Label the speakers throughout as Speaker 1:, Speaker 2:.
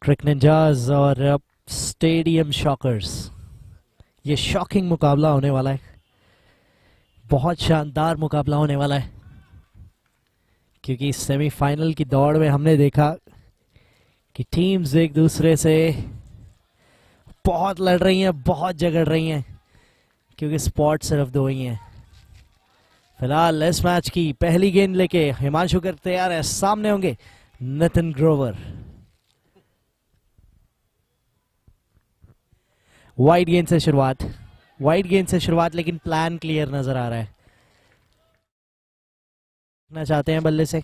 Speaker 1: क्रिक ninjas और stadium shockers. ये shocking मुकाबला होने वाला है, बहुत शानदार मुकाबला होने वाला है, क्योंकि सेमीफाइनल की दौड़ में हमने देखा कि टीम्स एक दूसरे से बहुत लड़ रही हैं, बहुत झगड़ रही हैं, क्योंकि स्पॉट सिर्फ दो ही हैं। फिलहाल इस मैच की पहली गेंद लेके हिमांशु गर्ग तैयार है, सामने होंगे नितिन ग्रोवर। वाइड गेंद से शुरुआत, वाइड गेंद से शुरुआत, लेकिन प्लान क्लियर नजर आ रहा है। ना चाहते हैं बल्ले से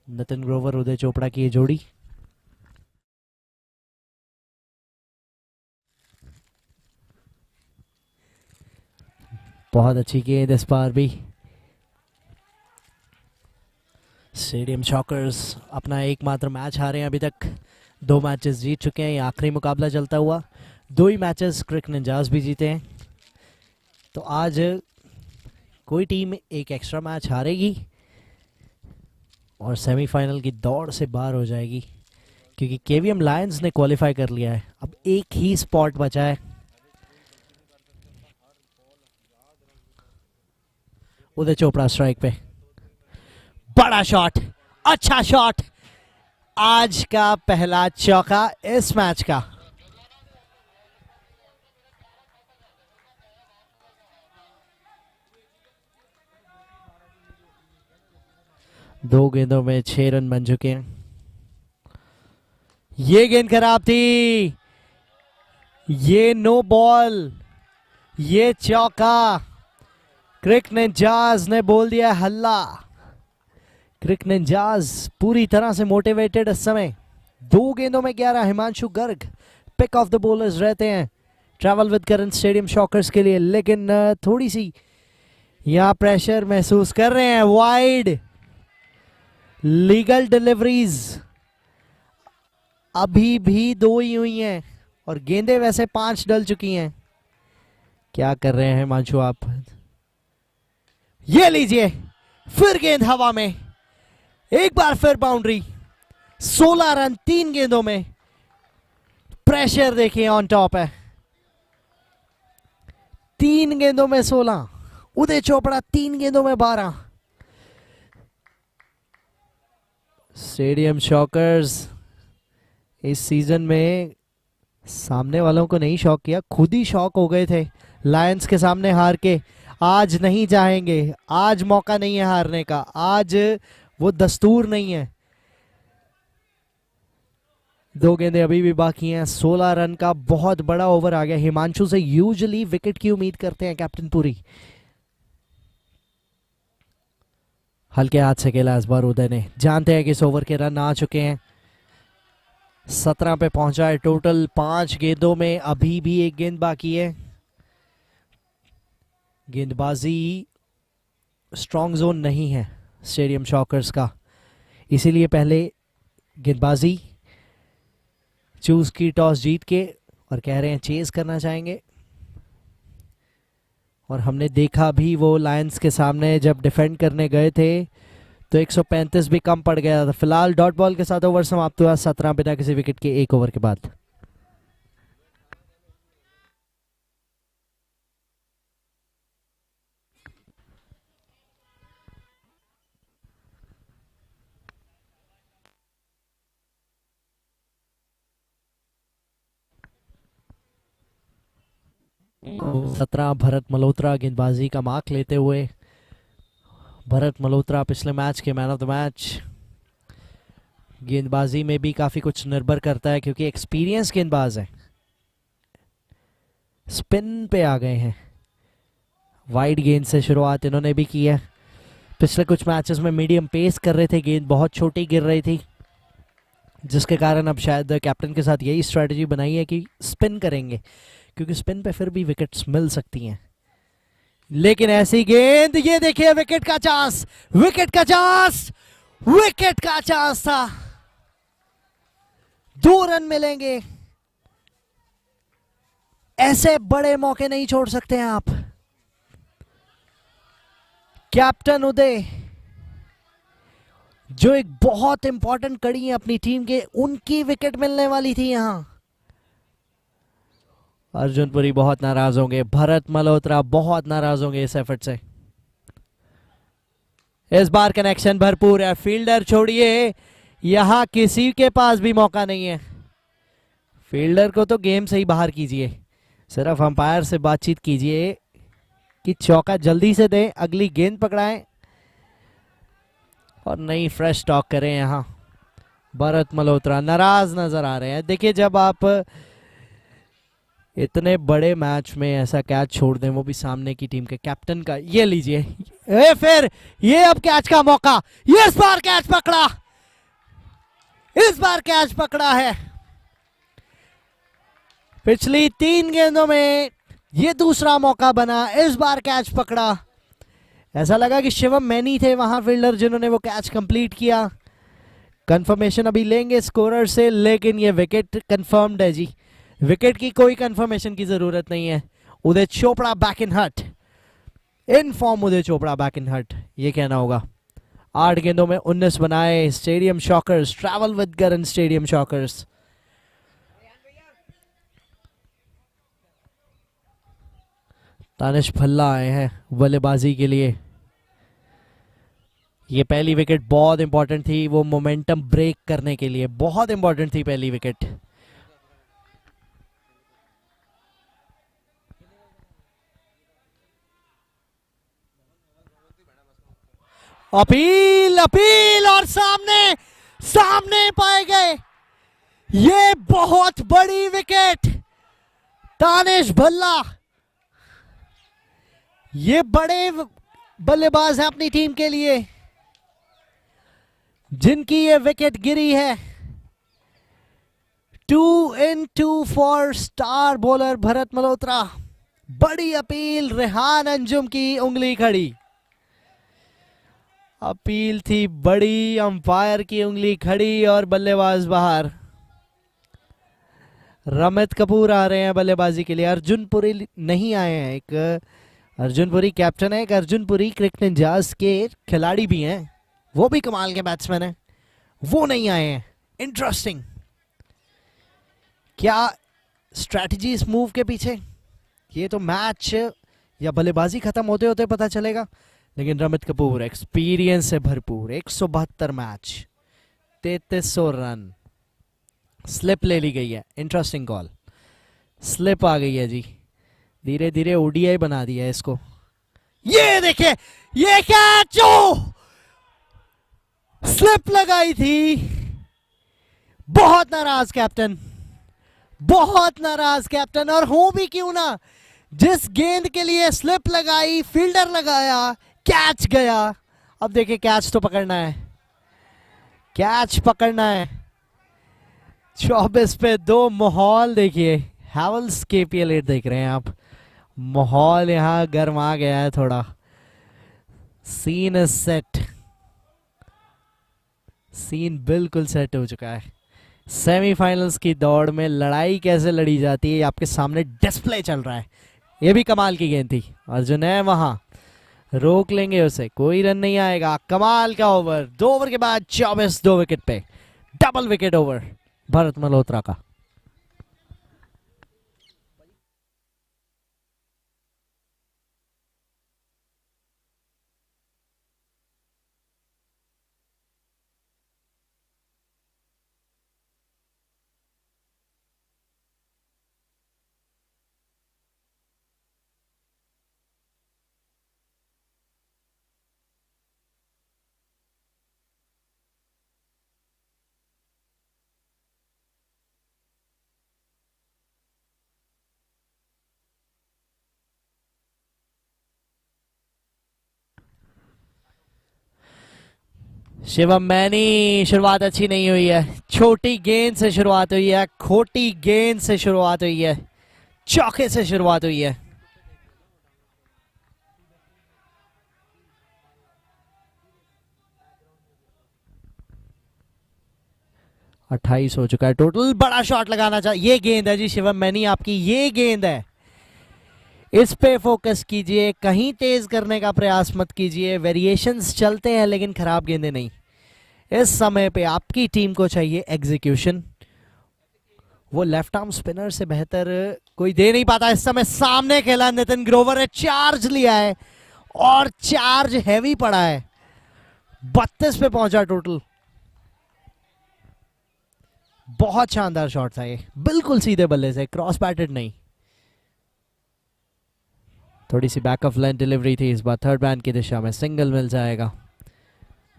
Speaker 1: नितिन ग्रोवर उदय चोपड़ा की ये जोड़ी। बहुत अच्छी गेंद इस बार भी। स्टेडियम शॉकर्स अपना एकमात्र मैच हारे हैं अभी तक, 2 मैचेस जीत चुके हैं। ये आखिरी मुकाबला चलता हुआ, 2 ही मैचेस क्रिक निंजास भी जीते हैं। तो आज कोई टीम एक एक्स्ट्रा मैच हारेगी और सेमीफाइनल की दौड़ से बाहर हो जाएगी, क्योंकि केवीएम लायंस ने क्वालिफाई कर लिया है। अब एक ही स्पॉट बचा है। उदय चोपड़ा स्ट्राइक पे, बड़ा शॉट, अच्छा शॉट, आज का पहला चौका इस मैच का। दो गेंदों में 6 रन बन चुके हैं। ये गेंद खराब थी, ये नो बॉल, ये चौका। क्रिक निंजास ने बोल दिया हल्ला। क्रिक निंजास पूरी तरह से मोटिवेटेड इस समय। 2 गेंदों में 11। Himanshu Garg pick of the bowlers रहते हैं travel with current stadium shockers के लिए, लेकिन थोड़ी सी यहां प्रेशर महसूस कर रहे हैं। वाइड लीगल डिलीवरीज अभी भी 2 ही हुई हैं और गेंदें वैसे 5 डल चुकी हैं। क्या कर रहे हैं हिमांशु आप? ये लीजिए, फिर गेंद हवा में, एक बार फिर बाउंड्री। 16 रन 3 गेंदों में। प्रेशर देखिए ऑन टॉप है। 3 गेंदों में 16, उदय चोपड़ा 3 गेंदों में 12। स्टेडियम शॉकर्स इस सीजन में सामने वालों को नहीं शॉक किया, खुद ही शॉक हो गए थे लायंस के सामने हार के। आज नहीं चाहेंगे, आज मौका नहीं है हारने का, आज वो दस्तूर नहीं है। 2 गेंदें अभी भी बाकी हैं। 16 रन का बहुत बड़ा ओवर आ गया। हिमांशु से यूजुअली विकेट की उम्मीद करते हैं कैप्टन पुरी। हल्के हाथ से खेला इस बार उदय ने। जानते हैं कि इस ओवर के रन आ चुके हैं। 17 पे पहुंचा है टोटल। 5 गेंदों में अभी भी 1 गेंद बाकी है। गेंदबाजी स्ट्रॉन्ग जोन नहीं है स्टेडियम शॉकर्स का, इसीलिए पहले गेंदबाजी चूज की टॉस जीत के, और कह रहे हैं चेज करना चाहेंगे। और हमने देखा भी वो लायंस के सामने जब डिफेंड करने गए थे तो 135 भी कम पड़ गया था। फिलहाल डॉट बॉल के साथ ओवर समाप्त हुआ, 17 बिना किसी विकेट के 1 ओवर के बाद। सत्रह भरत मल्होत्रा गेंदबाजी का मार्क लेते हुए। भरत मल्होत्रा पिछले मैच के मैन ऑफ द मैच। गेंदबाजी में भी काफी कुछ निर्भर करता है, क्योंकि एक्सपीरियंस गेंदबाज है। स्पिन पे आ गए हैं। वाइड गेंद से शुरुआत इन्होंने भी की है। पिछले कुछ मैचेस में मीडियम पेस कर रहे थे, गेंद बहुत छोटी गिर रही थी, जिसके कारण अब शायद कैप्टन के साथ यही स्ट्रेटजी बनाई है कि स्पिन करेंगे, क्योंकि स्पिन पे फिर भी विकेट्स मिल सकती हैं। लेकिन ऐसी गेंद, ये देखिए विकेट का चांस, विकेट का चांस, विकेट का चांस था। 2 रन मिलेंगे। ऐसे बड़े मौके नहीं छोड़ सकते हैं आप। कैप्टन उदय जो एक बहुत इंपॉर्टेंट कड़ी है अपनी टीम के, उनकी विकेट मिलने वाली थी यहां। अर्जुन पुरी बहुत नाराज होंगे, भरत मल्होत्रा बहुत नाराज होंगे इस एफर्ट से। इस बार कनेक्शन भरपूर है, फील्डर छोड़िए, यहां किसी के पास भी मौका नहीं है। फील्डर को तो गेम से ही बाहर कीजिए, सिर्फ अंपायर से बातचीत कीजिए कि चौका जल्दी से दें, अगली गेंद पकड़ाएं और नई फ्रेश स्टॉक करें। यहां भरत मल्होत्रा नाराज नजर आ रहे हैं। देखिए, जब आप इतने बड़े मैच में ऐसा कैच छोड़ दें, वो भी सामने की टीम के कैप्टन का, ये लीजिए फिर ये अब कैच का मौका, ये इस बार कैच पकड़ा, इस बार कैच पकड़ा है। पिछली 3 गेंदों में ये दूसरा मौका बना, इस बार कैच पकड़ा। ऐसा लगा कि शिवम मैनी थे वहां फील्डर जिन्होंने वो कैच कंप्लीट किया। कंफर्मेशन अभी लेंगे स्कोरर से, लेकिन ये विकेट कंफर्म्ड है जी। विकेट की कोई कंफर्मेशन की जरूरत नहीं है। उदय Chopra back in hut, in form Uday Chopra back in hut, ये कहना होगा। 8 गेंदों में 19 बनाए stadium shockers, travel with Karan stadium shockers. Tanish Bhalla आए हैं बल्लेबाजी के लिए। ये पहली विकेट बहुत इंपॉर्टेंट थी, वो मोमेंटम ब्रेक करने के लिए बहुत इंपॉर्टेंट थी पहली विकेट। अपील अपील और सामने सामने पाए गए, ये बहुत बड़ी विकेट। तानिश भल्ला ये बड़े बल्लेबाज हैं अपनी टीम के लिए, जिनकी ये विकेट गिरी है। 2 in 2 for star bowler Bharat Malhotra. बड़ी अपील, रेहान अंजुम की उंगली खड़ी। अपील थी बड़ी, अंपायर की उंगली खड़ी और बल्लेबाज बाहर। रमित कपूर आ रहे हैं बल्लेबाजी के लिए, अर्जुन पुरी नहीं आए हैं। एक अर्जुन पुरी कैप्टन है, एक अर्जुन पुरी क्रिकेट निंजास के खिलाड़ी भी हैं, वो भी कमाल के बैट्समैन हैं, वो नहीं आए हैं। इंटरेस्टिंग, क्या स्ट्रैटेजी इस मूव के पीछे, ये तो मैच या बल्लेबाजी खत्म होते होते पता चलेगा। लेकिन रमित कपूर एक्सपीरियंस से भरपूर, 172 मैच, 3300 रन, स्लिप ले ली गई है। इंटरेस्टिंग कॉल, स्लिप आ गई है जी, धीरे धीरे ओडीआई बना दिया है इसको। ये देखिए, ये कैच स्लिप लगाई थी। बहुत नाराज कैप्टन, बहुत नाराज कैप्टन, और हो भी क्यों ना, जिस गेंद के लिए स्लिप लगाई, फील्डर लगाया, कैच गया। अब देखिए, कैच तो पकड़ना है, कैच पकड़ना है। 24 पे 2 माहौल देखिए, हैवल्स केपीएल 8 देख रहे हैं आप, माहौल यहां गर्म आ गया है थोड़ा। सीन इज सेट, सीन बिल्कुल सेट हो चुका है। सेमीफाइनल्स की दौड़ में लड़ाई कैसे लड़ी जाती है आपके सामने डिस्प्ले चल रहा है। ये भी कमाल की गेंद थी, अर्जुन है वहां, रोक लेंगे उसे, कोई रन नहीं आएगा। कमाल का ओवर, 2 ओवर के बाद 24, 2 विकेट पे, double wicket over Bharat Malhotra का। शिवम मैनी, शुरुआत अच्छी नहीं हुई है, छोटी गेंद से शुरुआत हुई है, खोटी गेंद से शुरुआत हुई है, चौके से शुरुआत हुई है। अट्ठाईस हो चुका है टोटल। बड़ा शॉट लगाना चाहिए, ये गेंद है जी शिवम मैनी आपकी, ये गेंद है, इस पे फोकस कीजिए, कहीं तेज करने का प्रयास मत कीजिए। वेरिएशंस चलते हैं लेकिन खराब गेंदें नहीं। इस समय पे आपकी टीम को चाहिए एग्जीक्यूशन। वो लेफ्ट आर्म स्पिनर से बेहतर कोई दे नहीं पाता। इस समय सामने खेला नितिन ग्रोवर ने, चार्ज लिया है और चार्ज हैवी पड़ा है, 32 पे पहुंचा टोटल। बहुत शानदार शॉट था ये, बिल्कुल सीधे बल्ले से, क्रॉस बैटेड नहीं। थोड़ी सी बैक ऑफ लाइन डिलीवरी थी, इस बार थर्ड मैन की दिशा में सिंगल मिल जाएगा।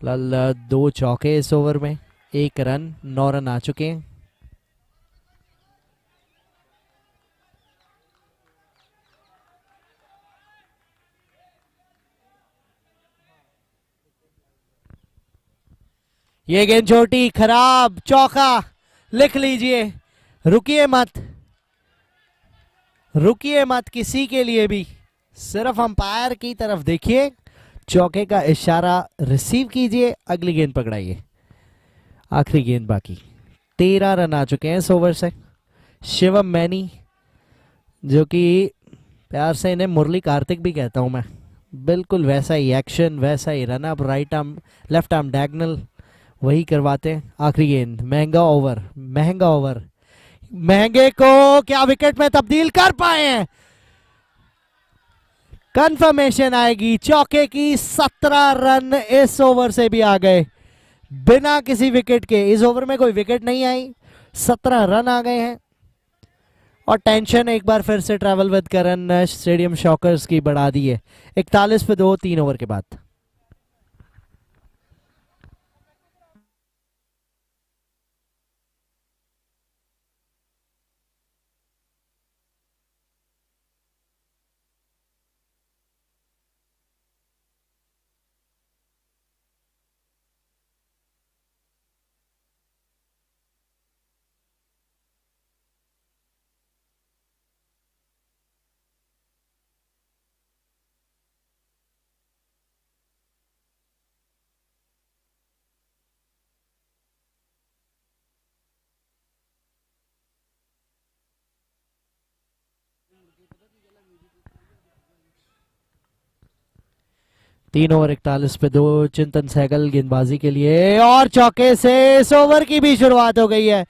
Speaker 1: लल 2 चौके इस ओवर में, 1 रन, 9 रन आ चुके हैं। ये गेंद छोटी, खराब, चौका। लिख लीजिए, रुकिए मत, रुकिए मत किसी के लिए भी, सिर्फ अंपायर की तरफ देखिए, चौके का इशारा रिसीव कीजिए, अगली गेंद पकड़ाइए। आखिरी गेंद बाकी, 13 रन आ चुके हैं इस ओवर से। शिवम मैनी, जो कि प्यार से इन्हें मुरली कार्तिक भी कहता हूं मैं, बिल्कुल वैसा ही एक्शन, वैसा ही run up, right arm left arm diagonal, वही करवाते हैं। आखिरी गेंद, महंगा ओवर, महंगा ओवर, महंगे को क्या विकेट में तब्दील कर पाए हैं? कंफर्मेशन आएगी चौके की। 17 रन इस ओवर से भी आ गए बिना किसी विकेट के। इस ओवर में कोई विकेट नहीं आई, 17 रन आ गए हैं। और टेंशन एक बार फिर से travel with Karan stadium shockers की बढ़ा दी है, 41 पे 2, 3 ओवर के बाद। तीन ओवर 41 पे 2, चिंतन सहगल गेंदबाजी के लिए, और चौके से इस ओवर की भी शुरुआत हो गई है।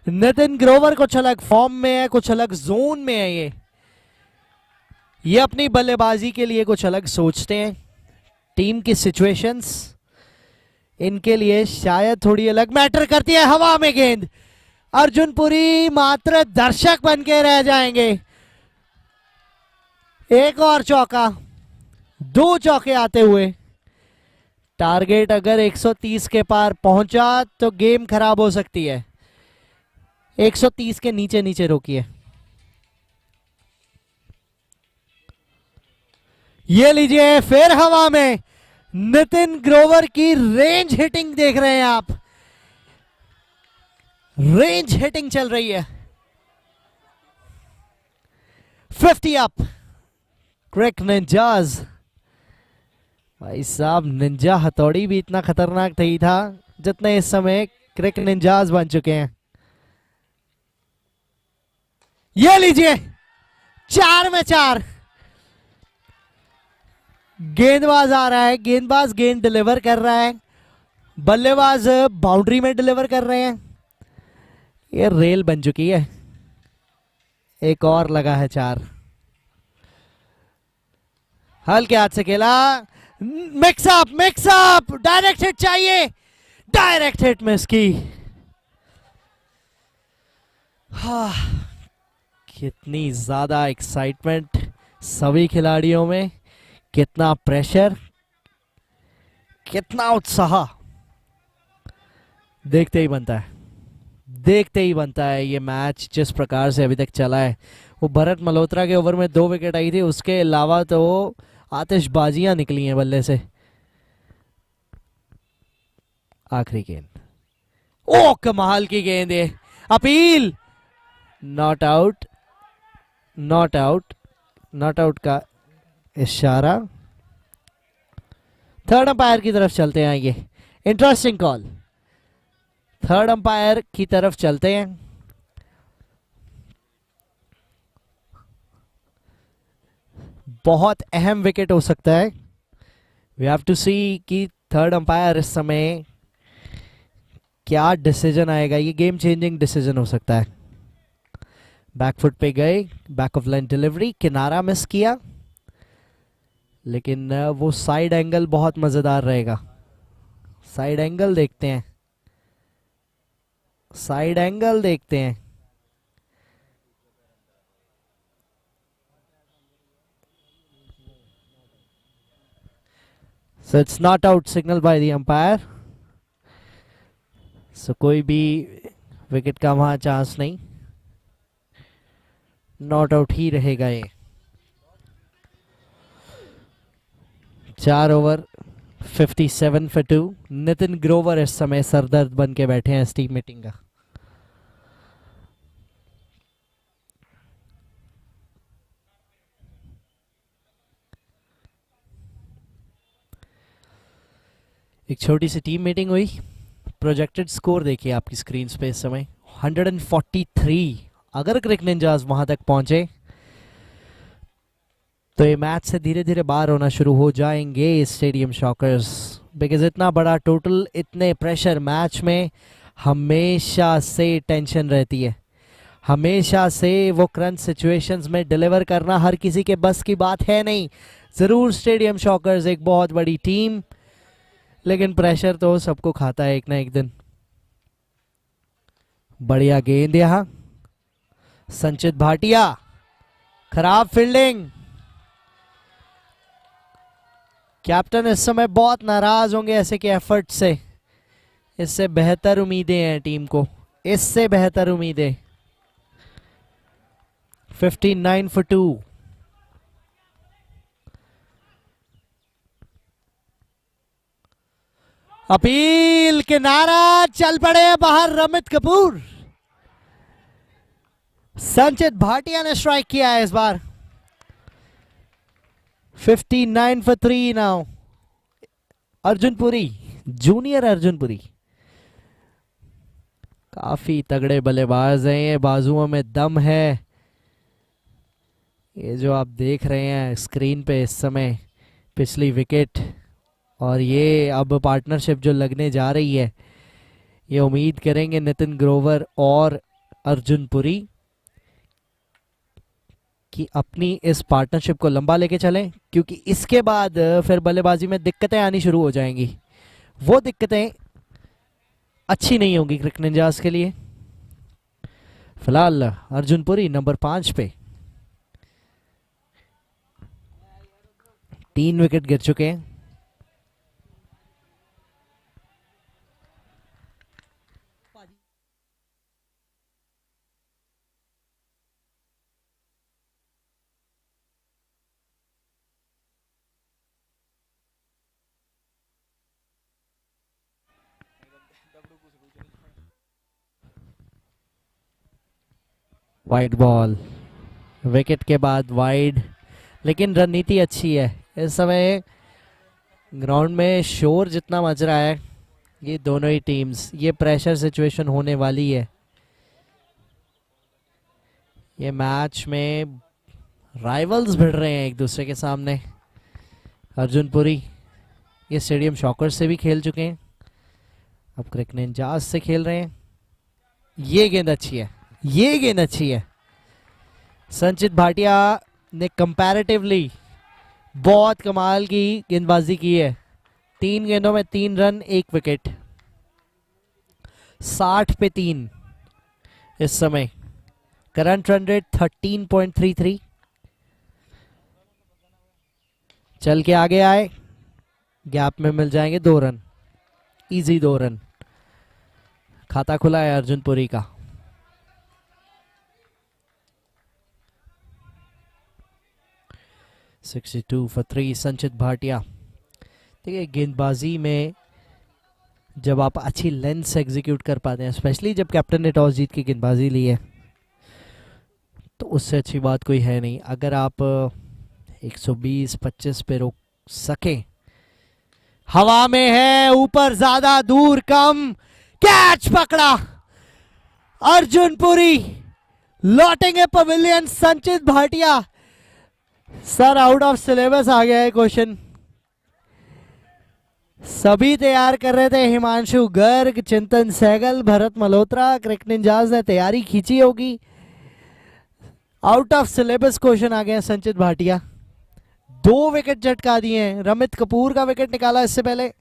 Speaker 1: नितिन ग्रोवर कुछ अलग फॉर्म में है, कुछ अलग जोन में है। ये अपनी बल्लेबाजी के लिए कुछ अलग सोचते हैं, टीम की सिचुएशंस इनके लिए शायद थोड़ी अलग मैटर करती है। हवा में गेंद, अर्जुनपुरी मात्र दर्शक बन के रह जाएंगे। एक और चौका, 2 चौके आते हुए। टारगेट अगर 130 के पार पहुंचा तो गेम खराब हो सकती है। 130 के नीचे नीचे रोकिए। ये लीजिए, फिर हवा में नितिन ग्रोवर की रेंज हिटिंग देख रहे हैं आप, रेंज हिटिंग चल रही है। 50 अप, क्रिक निंजाज। भाई साहब, निंजा हथौड़ी भी इतना खतरनाक नहीं था जितने इस समय क्रिक निंजाज बन चुके हैं। ये लीजिए, 4 में 4। गेंदबाज आ रहा है, गेंदबाज गेंद डिलीवर कर रहा है, बल्लेबाज बाउंड्री में डिलीवर कर रहे हैं। ये रेल बन चुकी है। एक और लगा है 4। हल्के हाथ से खेला, मिक्सअप मिक्सअप, डायरेक्ट हिट चाहिए, डायरेक्ट हिट मिस की। हाँ, कितनी ज्यादा एक्साइटमेंट सभी खिलाड़ियों में, कितना प्रेशर, कितना उत्साह। देखते ही बनता है, देखते ही बनता है। ये मैच जिस प्रकार से अभी तक चला है, वो भरत मल्होत्रा के ओवर में 2 विकेट आई थी, उसके अलावा तो आतिशबाजियां निकली हैं बल्ले से। आखिरी गेंद, ओ कमाल की गेंद है, appeal, not out, not out, not out का इशारा। थर्ड अंपायर की तरफ चलते हैं। ये इंटरेस्टिंग कॉल, थर्ड अंपायर की तरफ चलते हैं। बहुत अहम विकेट हो सकता है। वी हैव टू सी कि थर्ड अंपायर इस समय क्या डिसीजन आएगा, ये गेम चेंजिंग डिसीजन हो सकता है। बैकफुट पे गए, बैक ऑफ लाइन डिलीवरी, किनारा मिस किया, लेकिन वो साइड एंगल बहुत मज़ेदार रहेगा। साइड एंगल देखते हैं, साइड एंगल देखते हैं। So it's not out signal by the umpire. So कोई भी विकेट का वहां चांस नहीं, नॉट आउट ही रहेगा ये। 4 ओवर 57 for 2। नितिन ग्रोवर इस समय सरदर्द बन के बैठे हैं इस टीम मीटिंग का। एक छोटी सी टीम मीटिंग हुई। प्रोजेक्टेड स्कोर देखिए आपकी स्क्रीन पे इस समय 143। अगर क्रिक निंजास वहां तक पहुंचे तो ये मैच से धीरे धीरे बाहर होना शुरू हो जाएंगे स्टेडियम शॉकर्स, बिकॉज इतना बड़ा टोटल, इतने प्रेशर मैच में हमेशा से टेंशन रहती है, हमेशा से वो क्रंच सिचुएशंस में डिलीवर करना हर किसी के बस की बात है नहीं। ज़रूर स्टेडियम शॉकर्स एक बहुत बड़ी टीम, लेकिन प्रेशर तो सबको खाता है एक ना एक दिन। बढ़िया गेंद यहां, संचित भाटिया, खराब फील्डिंग। कैप्टन इस समय बहुत नाराज होंगे ऐसे के एफर्ट से। इससे बेहतर उम्मीदें हैं टीम को, इससे बेहतर उम्मीदें। 59 for 2। अपील, किनारा, चल पड़े बाहर रमित कपूर। संचित भाटिया ने स्ट्राइक किया है इस बार। 59 for 3 नाउ। अर्जुनपुरी, जूनियर अर्जुनपुरी काफी तगड़े बल्लेबाज हैं, ये बाजुओं में दम है। ये जो आप देख रहे हैं स्क्रीन पे इस समय पिछली विकेट, और ये अब पार्टनरशिप जो लगने जा रही है, ये उम्मीद करेंगे नितिन ग्रोवर और अर्जुनपुरी कि अपनी इस पार्टनरशिप को लंबा लेके चलें, क्योंकि इसके बाद फिर बल्लेबाजी में दिक्कतें आनी शुरू हो जाएंगी। वो दिक्कतें अच्छी नहीं होंगी क्रिक निंजास के लिए। फिलहाल अर्जुनपुरी नंबर 5 पे, 3 विकेट गिर चुके हैं। वाइड बॉल, विकेट के बाद वाइड, लेकिन रणनीति अच्छी है। इस समय ग्राउंड में शोर जितना मच रहा है, ये दोनों ही टीम्स, ये प्रेशर सिचुएशन होने वाली है। ये मैच में राइवल्स भिड़ रहे हैं एक दूसरे के सामने। अर्जुनपुरी ये स्टेडियम शॉकर्स से भी खेल चुके हैं, अब क्रिक निंजास से खेल रहे हैं। ये गेंद अच्छी है, ये गेंद अच्छी है। संचित भाटिया ने कंपैरेटिवली बहुत कमाल की गेंदबाजी की है। 3 गेंदों में 3 रन, 1 विकेट, 60 पे 3 इस समय। Current run rate 13.33। चल के आगे आए, गैप में मिल जाएंगे 2 रन, इजी 2 रन। खाता खुला है अर्जुनपुरी का। (62 for 3) संचित भाटिया। देखिए गेंदबाजी में जब आप अच्छी लेंथ से एग्जीक्यूट कर पाते हैं, स्पेशली जब कैप्टन ने टॉस जीत के गेंदबाजी ली है, तो उससे अच्छी बात कोई है नहीं। अगर आप 120-25 पे रोक सके, हवा में है, ऊपर ज्यादा, दूर कम, कैच पकड़ा अर्जुनपुरी, लौटेंगे pavilion. Sanchit Bhatia, sir out of syllabus आ गया है क्वेश्चन। सभी तैयार कर रहे थे, हिमांशु गर्ग, चिंतन सहगल, भरत मल्होत्रा। क्रिक निंजाज ने तैयारी खींची होगी। आउट ऑफ सिलेबस क्वेश्चन आ गए संचित भाटिया। 2 विकेट झटका दिए हैं। रमित कपूर का विकेट निकाला इससे पहले,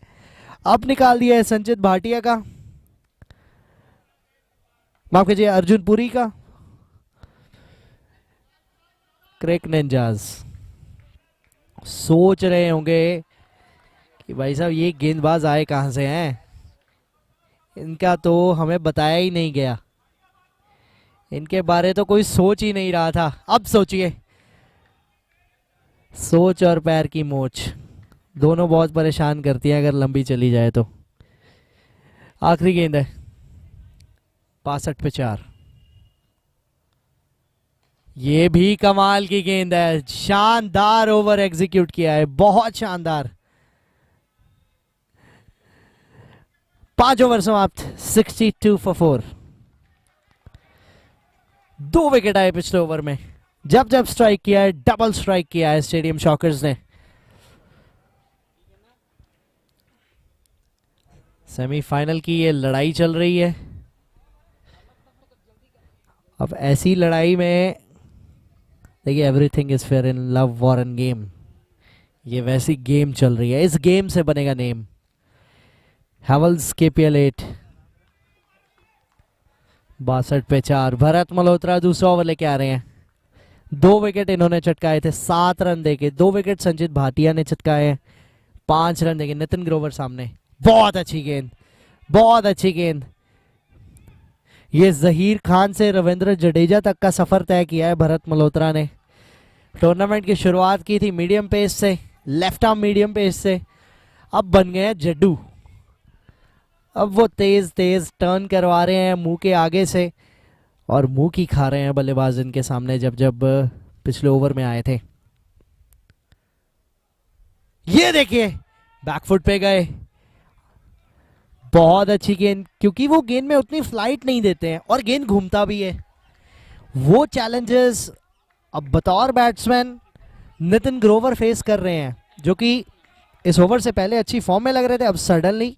Speaker 1: अब निकाल दिया है संचित भाटिया का, माफ कीजिए अर्जुन पुरी का। क्रिक निंजाज सोच रहे होंगे कि भाई साहब ये गेंदबाज आए कहां से हैं, इनका तो हमें बताया ही नहीं गया, इनके बारे तो कोई सोच ही नहीं रहा था। अब सोचिए, सोच और पैर की मोच दोनों बहुत परेशान करती है अगर लंबी चली जाए तो। आखिरी गेंद है, 65 पे 4। ये भी कमाल की गेंद है, शानदार ओवर एग्जीक्यूट किया है, बहुत शानदार। 5 ओवर समाप्त, 62 for 4। 2 विकेट आए पिछले ओवर में। जब जब स्ट्राइक किया है, डबल स्ट्राइक किया है स्टेडियम शॉकर्स ने। सेमीफाइनल की ये लड़ाई चल रही है। अब ऐसी लड़ाई में देखिए, everything is fair in love war end game, ये वैसी गेम चल रही है, इस गेम से बनेगा नेम। हैवल्स KPL 8। 62 पे 4। भरत मल्होत्रा दूसरा ओवर लेके आ रहे हैं। 2 विकेट इन्होंने चटकाए थे, 7 रन देके। 2 विकेट संचित भाटिया ने चटकाए हैं, 5 रन देके। नितिन ग्रोवर सामने, बहुत अच्छी गेंद, बहुत अच्छी गेंद। ये जहीर खान से रविंद्र जडेजा तक का सफर तय किया है भरत मल्होत्रा ने। टूर्नामेंट की शुरुआत की थी मीडियम पेस से, लेफ्ट आर्म मीडियम पेस से, अब बन गए हैं जड्डू। अब वो तेज तेज टर्न करवा रहे हैं मुंह के आगे से, और मुंह की खा रहे हैं बल्लेबाज इनके सामने जब जब पिछले ओवर में आए थे। ये देखिए, बैकफुट पे गए, बहुत अच्छी गेंद, क्योंकि वो गेंद में उतनी फ्लाइट नहीं देते हैं और गेंद घूमता भी है। वो चैलेंजेस अब बतौर बैट्समैन नितिन ग्रोवर फेस कर रहे हैं, जो कि इस ओवर से पहले अच्छी फॉर्म में लग रहे थे। अब सडनली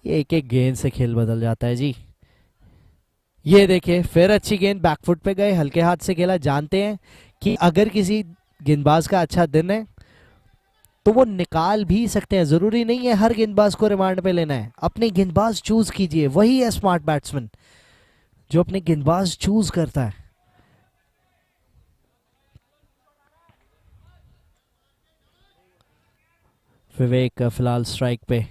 Speaker 1: ये एक एक गेंद से खेल बदल जाता है जी। ये देखिए, फिर अच्छी गेंद, बैकफुट पे गए, हल्के हाथ से खेला। जानते हैं कि अगर किसी गेंदबाज का अच्छा दिन है तो वो निकाल भी सकते हैं, जरूरी नहीं है हर गेंदबाज को रिमांड पे लेना है। अपने गेंदबाज चूज कीजिए, वही है स्मार्ट बैट्समैन, जो अपने गेंदबाज चूज करता है। विवेक फिलहाल स्ट्राइक पे,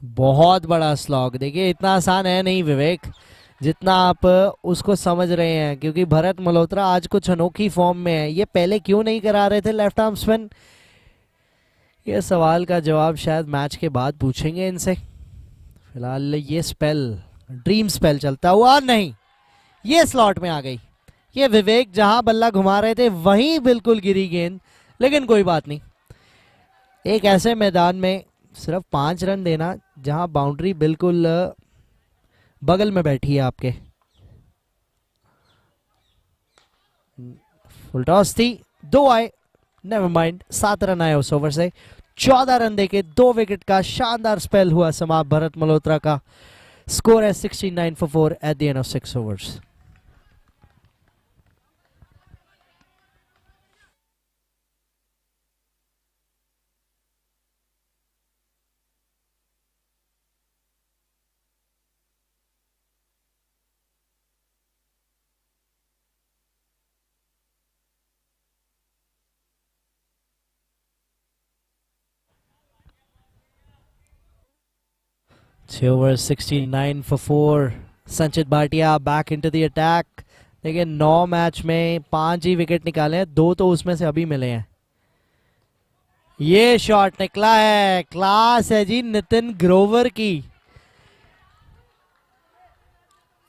Speaker 1: बहुत बड़ा स्लॉग। देखिए, इतना आसान है नहीं विवेक जितना आप उसको समझ रहे हैं, क्योंकि भरत मल्होत्रा आज कुछ अनोखी फॉर्म में है। ये पहले क्यों नहीं करा रहे थे लेफ्ट आर्म स्पिन, ये सवाल का जवाब शायद मैच के बाद पूछेंगे इनसे। फिलहाल ये स्पेल, ड्रीम स्पेल चलता हुआ नहीं, ये स्लॉट में आ गई। ये विवेक जहां बल्ला घुमा रहे थे वहीं बिल्कुल गिरी गेंद, लेकिन कोई बात नहीं। एक ऐसे मैदान में सिर्फ 5 रन देना जहां बाउंड्री बिल्कुल बगल में बैठी है आपके। फुल टॉस थी, 2 आए, नेवर माइंड। 7 रन आए उस ओवर से। 14 रन देके 2 विकेट का शानदार स्पेल हुआ समाप्त भरत मल्होत्रा का। स्कोर है 69 for 4 at the end of 6 overs। Over 69 for 4। संचित Bhatia back into the attack. देखिए, 9 मैच में 5 ही विकेट निकाले हैं, 2 तो उसमें से अभी मिले हैं। ये शॉट निकला है, क्लास है जी नितिन ग्रोवर की।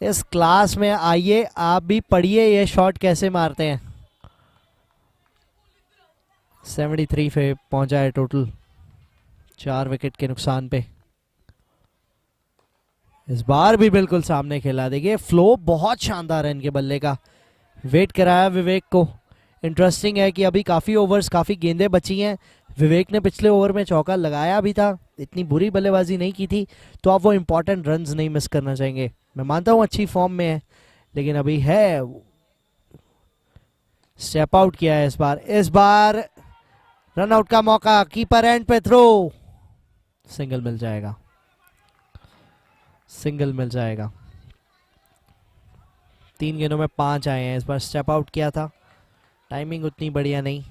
Speaker 1: इस क्लास में आइए, आप भी पढ़िए ये शॉट कैसे मारते हैं। 73 पे पहुंचा है टोटल, 4 विकेट के नुकसान पे। इस बार भी बिल्कुल सामने खेला। देखिए, फ्लो बहुत शानदार है इनके बल्ले का। वेट कराया विवेक को। इंटरेस्टिंग है कि अभी काफ़ी ओवर्स, काफ़ी गेंदें बची हैं। विवेक ने पिछले ओवर में चौका लगाया भी था, इतनी बुरी बल्लेबाजी नहीं की थी, तो आप वो इंपॉर्टेंट रन्स नहीं मिस करना चाहेंगे। मैं मानता हूँ अच्छी फॉर्म में है, लेकिन अभी है स्टेप आउट किया है इस बार रन आउट का मौका, कीपर एंड पे थ्रो, सिंगल मिल जाएगा, सिंगल मिल जाएगा। 3 गेंदों में 5 आए हैं, इस बार स्टेप आउट किया था, टाइमिंग उतनी बढ़िया नहीं।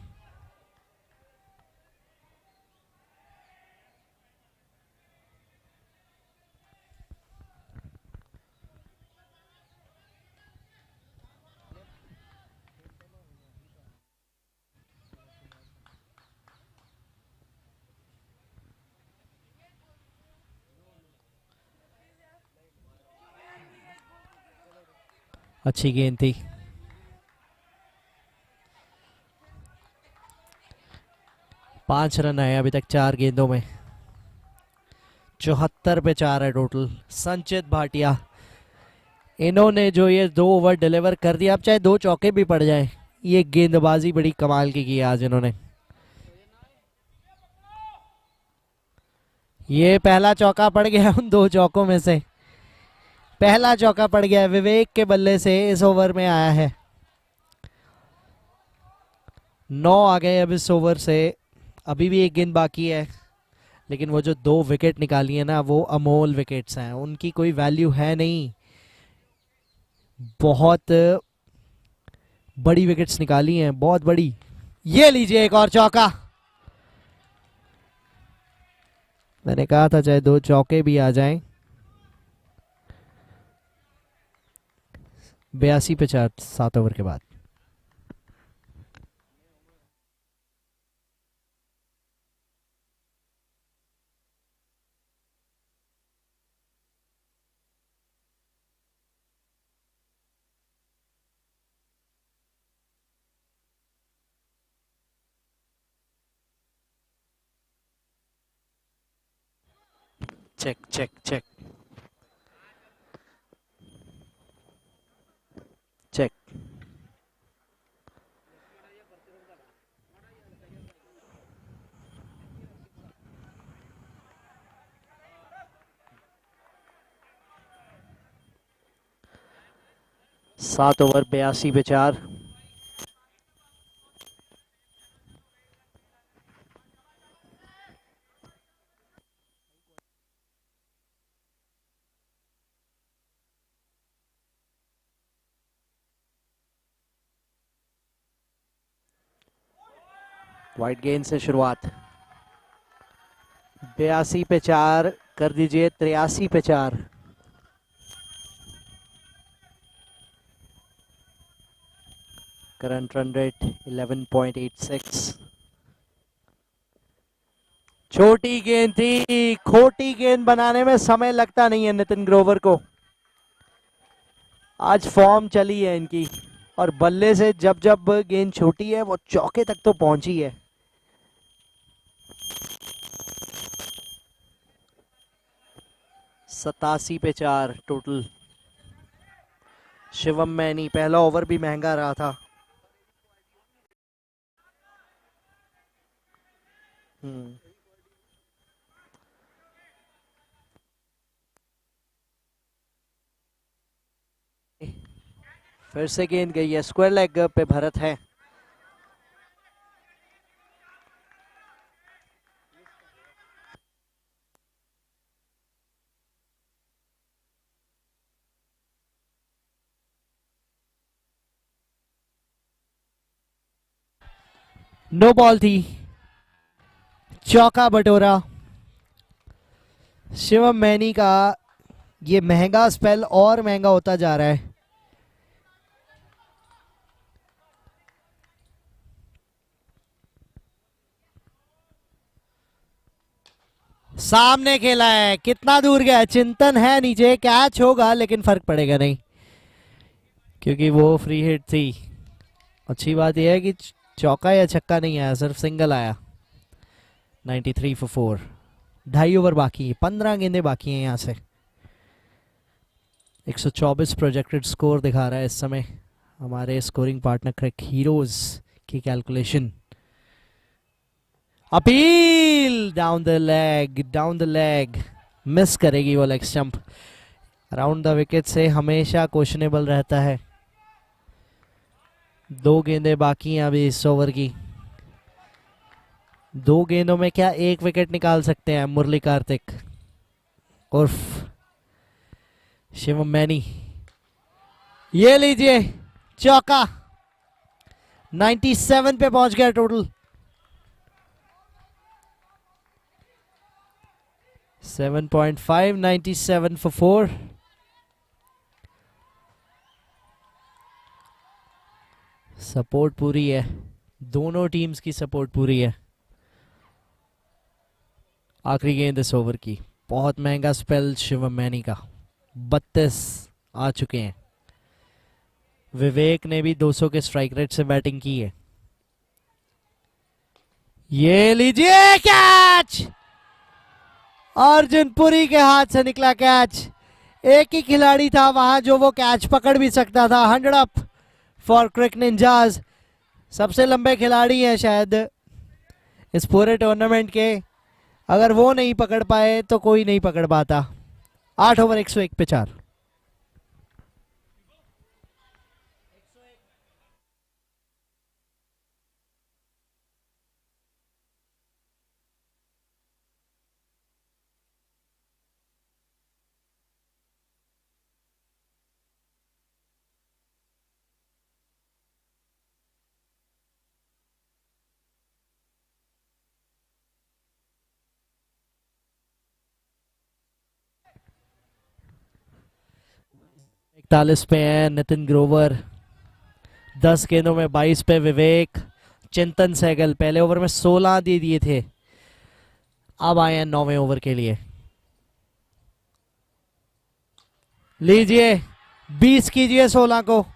Speaker 1: अच्छी गेंद थी। पांच रन आए अभी तक 4 गेंदों में, 74 पे 4 है टोटल। संचित भाटिया, इन्होंने जो ये 2 ओवर डिलीवर कर दिया, अब चाहे 2 चौके भी पड़ जाए, ये गेंदबाजी बड़ी कमाल की आज इन्होंने। ये पहला चौका पड़ गया उन 2 चौकों में से, पहला चौका पड़ गया विवेक के बल्ले से, इस ओवर में आया है। 9 आ गए अब इस ओवर से, अभी भी 1 गेंद बाकी है, लेकिन वो जो 2 विकेट निकाली है ना, वो अमोल विकेट्स हैं, उनकी कोई वैल्यू है नहीं। बहुत बड़ी विकेट्स निकाली हैं, बहुत बड़ी। ये लीजिए एक और चौका, मैंने कहा था चाहे 2 चौके भी आ जाएं। 82 पे 4 7 ओवर के बाद। Check check check check. सात ओवर 82 पे 4। वाइड गेंद से शुरुआत, 82 पे 4 कर दीजिए, 83 पे 4। Current run rate 11.86। छोटी गेंद थी, खोटी गेंद बनाने में समय लगता नहीं है नितिन ग्रोवर को, आज फॉर्म चली है इनकी, और बल्ले से जब जब गेंद छोटी है वो चौके तक तो पहुंची है। सतासी पे 4 टोटल। शिवम मैनी, पहला ओवर भी महंगा रहा था। फिर से गेंद गई है, स्क्वायर लेग पे भरत है। नो बॉल थी, चौका बटोरा। शिवम मैनी का ये महंगा स्पेल और महंगा होता जा रहा है। सामने खेला है, कितना दूर गया, चिंतन है नीचे, कैच होगा लेकिन फर्क पड़ेगा नहीं, क्योंकि वो फ्री हिट थी। अच्छी बात यह है कि चौका या छक्का नहीं आया, सिर्फ सिंगल आया। 93 फॉर 4। 2.5 ओवर बाकी है, 15 गेंदें बाकी हैं यहाँ से। 124 प्रोजेक्टेड स्कोर दिखा रहा है इस समय हमारे स्कोरिंग पार्टनर क्रिक हीरोज की calculation. Appeal down the leg miss करेगी वो leg stump. Around the wicket से हमेशा क्वेश्चनेबल रहता है। 2 गेंदें बाकी हैं अभी इस ओवर की। 2 गेंदों में क्या 1 विकेट निकाल सकते हैं मुरली कार्तिक उर्फ शिवम मैनी। ये लीजिए चौका। 97 पे पहुंच गया टोटल। 7.5 97 for 4। सपोर्ट पूरी है, दोनों टीम्स की सपोर्ट पूरी है। आखिरी गेंद इस ओवर की। बहुत महंगा स्पेल शिवम मैनी का। 32 आ चुके हैं। विवेक ने भी 200 के स्ट्राइक रेट से बैटिंग की है। ये लीजिए कैच। अर्जुन पुरी के हाथ से निकला कैच। एक ही खिलाड़ी था वहां जो वो कैच पकड़ भी सकता था। 100 अप फॉर क्रिक निंजाज। सबसे लंबे खिलाड़ी हैं शायद इस पूरे टूर्नामेंट के। अगर वो नहीं पकड़ पाए तो कोई नहीं पकड़ पाता। 8 ओवर 101 पे 4। इकतालीस पे है नितिन ग्रोवर। 10 गेंदों में 22 पे विवेक। चिंतन सहगल पहले ओवर में 16 दे दिए थे, अब आए हैं 9वें ओवर के लिए। लीजिए 20 कीजिए 16 को।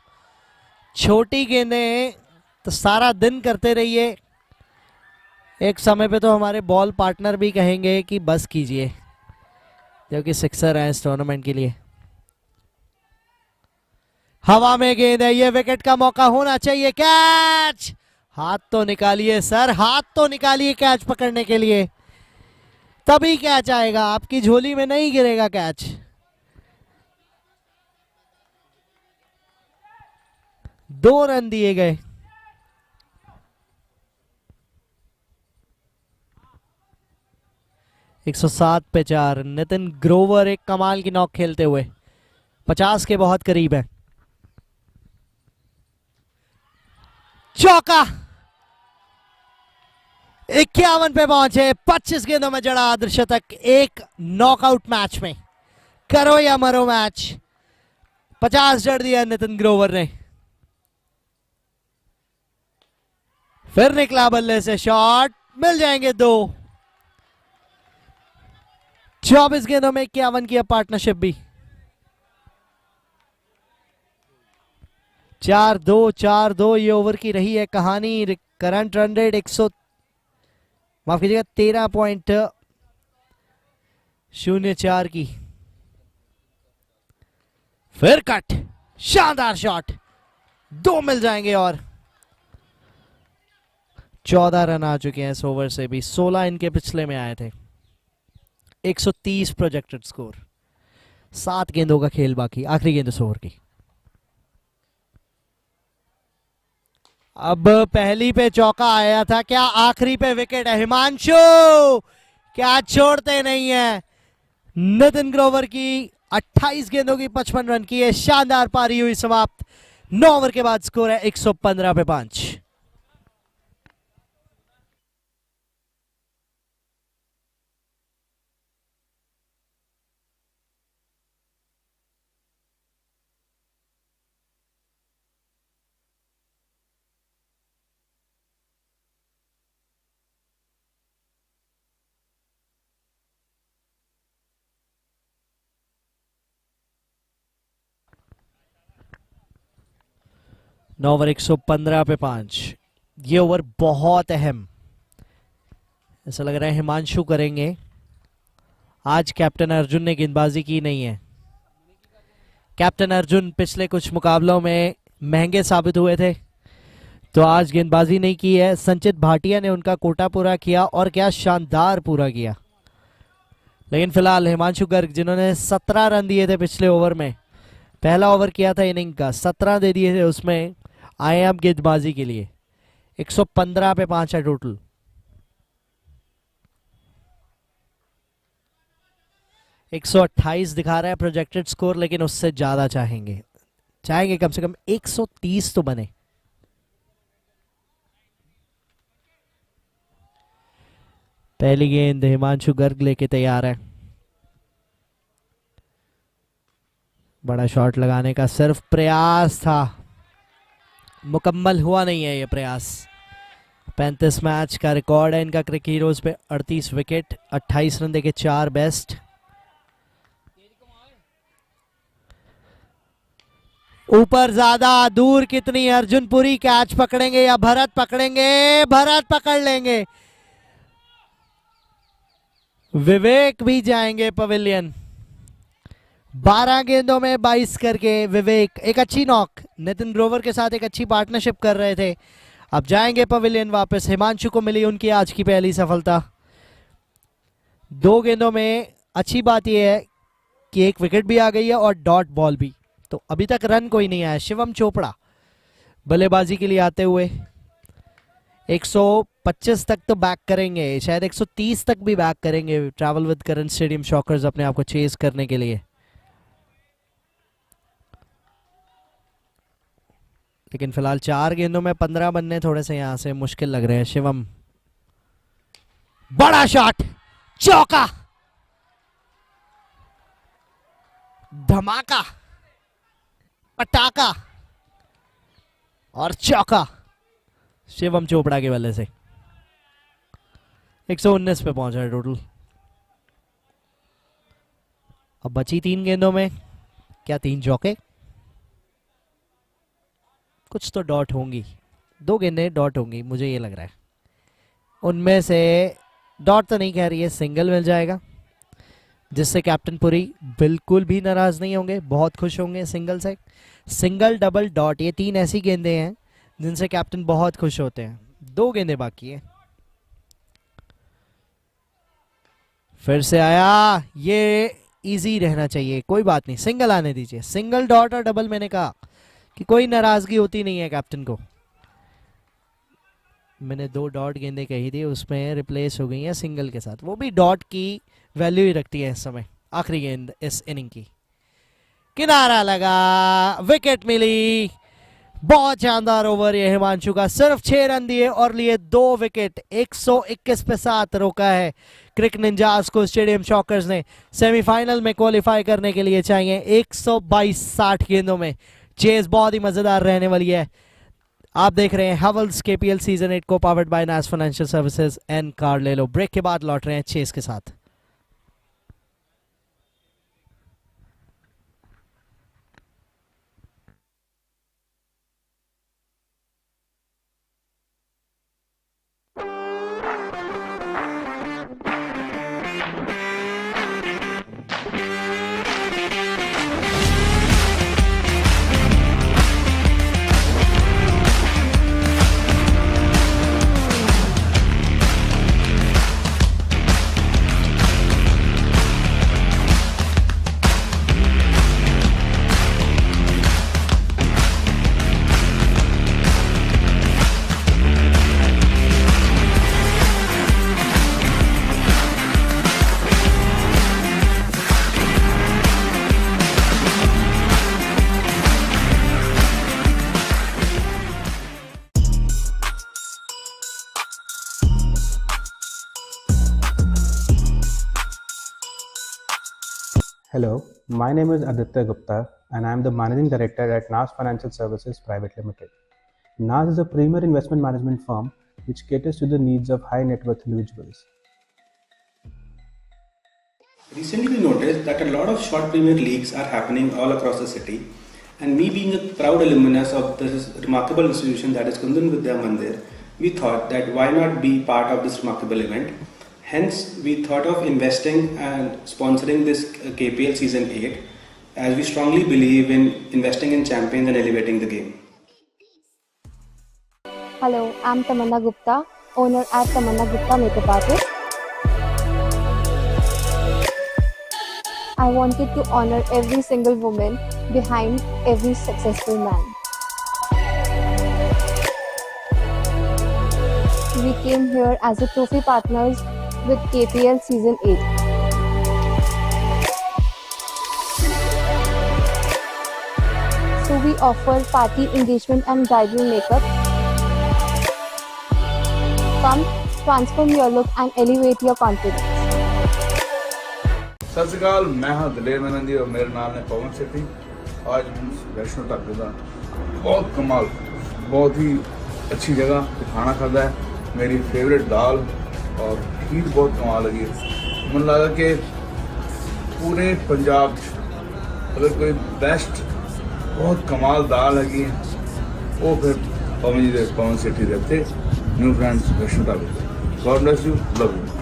Speaker 1: छोटी गेंदें तो सारा दिन करते रहिए। एक समय पे तो हमारे बॉल पार्टनर भी कहेंगे कि बस कीजिए, क्योंकि सिक्सर है इस टूर्नामेंट के लिए। हवा में गेंद है, ये विकेट का मौका होना चाहिए। कैच। हाथ तो निकालिए सर, हाथ तो निकालिए कैच पकड़ने के लिए, तभी कैच आएगा। आपकी झोली में नहीं गिरेगा कैच। दो रन दिए गए। एक 107 पे 4। नितिन ग्रोवर एक कमाल की नॉक खेलते हुए 50 के बहुत करीब है। चौका। 51 पे पहुंचे। 25 गेंदों में जड़ा अर्धशतक एक नॉकआउट मैच में। करो या मरो मैच। 50 जड़ दिया नितिन ग्रोवर ने। फिर निकला बल्ले से शॉट, मिल जाएंगे 2। 24 गेंदों में 51 की पार्टनरशिप भी। 4-2 4-2 ये ओवर की रही है कहानी। करंट रन रेट 100 माफ कीजिएगा 13.04 की। फिर कट, शानदार शॉट, 2 मिल जाएंगे और 14 रन आ चुके हैं इस ओवर से भी। 16 इनके पिछले में आए थे। 130 प्रोजेक्टेड स्कोर। 7 गेंदों का खेल बाकी, आखिरी गेंद इस ओवर की। अब पहली पे चौका आया था, क्या आखिरी पे विकेट है? हिमांशु क्या छोड़ते नहीं है। नितिन ग्रोवर की 28 गेंदों की 55 रन की है। शानदार पारी हुई समाप्त। 9 ओवर के बाद स्कोर है 115 पे 5। नौ ओवर 115 पे 5। ये ओवर बहुत अहम, ऐसा लग रहा है हिमांशु करेंगे। आज कैप्टन अर्जुन ने गेंदबाजी की नहीं है। कैप्टन अर्जुन पिछले कुछ मुकाबलों में महंगे साबित हुए थे, तो आज गेंदबाजी नहीं की है, संचित भाटिया ने उनका कोटा पूरा किया और क्या शानदार पूरा किया। लेकिन फिलहाल हिमांशु गर्ग जिन्होंने 17 रन दिए थे पिछले ओवर में, पहला ओवर किया था इनिंग का, 17 दे दिए थे, उसमें आए अब गेंदबाजी के लिए। 115 पे 5 है टोटल। एक 128 दिखा रहा है प्रोजेक्टेड स्कोर, लेकिन उससे ज्यादा चाहेंगे कम से कम 130 तो बने। पहली गेंद हिमांशु गर्ग लेके तैयार है। बड़ा शॉट लगाने का सिर्फ प्रयास था, मुकम्मल हुआ नहीं है ये प्रयास। 35 मैच का रिकॉर्ड है इनका क्रिक हीरोज पे, 38 विकेट, 28 रन देके 4 बेस्ट। ऊपर ज्यादा, दूर कितनी, अर्जुनपुरी कैच पकड़ेंगे या भरत पकड़ेंगे? भरत पकड़ लेंगे। विवेक भी जाएंगे पवेलियन। 12 गेंदों में 22 करके विवेक, एक अच्छी नॉक, नितिन ग्रोवर के साथ एक अच्छी पार्टनरशिप कर रहे थे। अब जाएंगे पवेलियन वापस। हिमांशु को मिली उनकी आज की पहली सफलता। 2 गेंदों में अच्छी बात यह है कि एक विकेट भी आ गई है और डॉट बॉल भी, तो अभी तक रन कोई नहीं आया। शिवम चोपड़ा बल्लेबाजी के लिए आते हुए 125 तक तो बैक करेंगे, शायद 130 तक भी बैक करेंगे travel with current stadium shockers अपने आप को चेस करने के लिए। लेकिन फिलहाल 4 गेंदों में 15 बनने थोड़े से यहां से मुश्किल लग रहे हैं। शिवम, बड़ा शॉट, चौका, धमाका, पटाखा और चौका शिवम चोपड़ा के बल्ले से। 119 पे पहुंचा है टोटल। अब बची 3 गेंदों में क्या 3 चौके? कुछ तो डॉट होंगी, 2 गेंदें डॉट होंगी, मुझे ये लग रहा है। उनमें से डॉट तो नहीं कह रही है, सिंगल मिल जाएगा, जिससे कैप्टन पुरी बिल्कुल भी नाराज नहीं होंगे, बहुत खुश होंगे सिंगल से। सिंगल, डबल, डॉट, ये 3 ऐसी गेंदें हैं जिनसे कैप्टन बहुत खुश होते हैं। 2 गेंदें बाकी है। फिर से आया, ये इजी रहना चाहिए, कोई बात नहीं, सिंगल आने दीजिए। सिंगल, डॉट और डबल, मैंने कहा कि कोई नाराजगी होती नहीं है कैप्टन को। मैंने 2 डॉट गेंदें कही थी, उसमें रिप्लेस हो गई हैं सिंगल के साथ, वो भी डॉट की वैल्यू ही रखती है इस समय। आखिरी गेंद इस इनिंग की, किनारा लगा, विकेट मिली। बहुत शानदार ओवर ये हिमांशु का, सिर्फ 6 रन दिए और लिए 2 विकेट। 121 पे 7 रोका है क्रिक निंजास को स्टेडियम शॉकर्स ने। सेमीफाइनल में क्वालिफाई करने के लिए चाहिए 122 60 गेंदों में। चेस बहुत ही मजेदार रहने वाली है। आप देख रहे हैं हैवेल्स केपीएल सीजन 8 को powered by Naas financial services and car ले लो। ब्रेक के बाद लौट रहे हैं चेस के साथ।
Speaker 2: Hello, my name is Aditya Gupta and I am the Managing Director at NAS Financial Services Private Limited. NAS is a premier investment management firm which caters to the needs of high net worth individuals.
Speaker 3: Recently, we noticed that a lot of short Premier Leagues are happening all across the city, and me being a proud alumnus of this remarkable institution that is Kundan Vidya Mandir, we thought that why not be part of this remarkable event. Hence, we thought of investing and sponsoring this KPL Season 8, as we strongly believe in investing in champions and elevating the game.
Speaker 4: Hello, I'm Tamanna Gupta, owner at Tamanna Gupta Makeup Artist. I wanted to honor every single woman behind every successful man. We came here as a trophy partners with KPL Season 8. So we offer party engagement and bridal makeup. Come, transform your look and elevate your confidence.
Speaker 5: सत श्री अकाल, मैं हाँ दलेर मेहनती और मेरा नाम है पवन सेठी। आज वैष्णो ढाबे का बहुत कमाल, बहुत ही अच्छी जगह पे खाना खाता है। मेरी फेवरेट दाल और खीर बहुत कमाल लगी है। मन लगा कि पूरे पंजाब अगर कोई बेस्ट बहुत कमाल दाल लगी है वो फिर पवन सेठी रहते न्यू फ्रेंड्स वैष्णो ढाबे। God bless you, love you.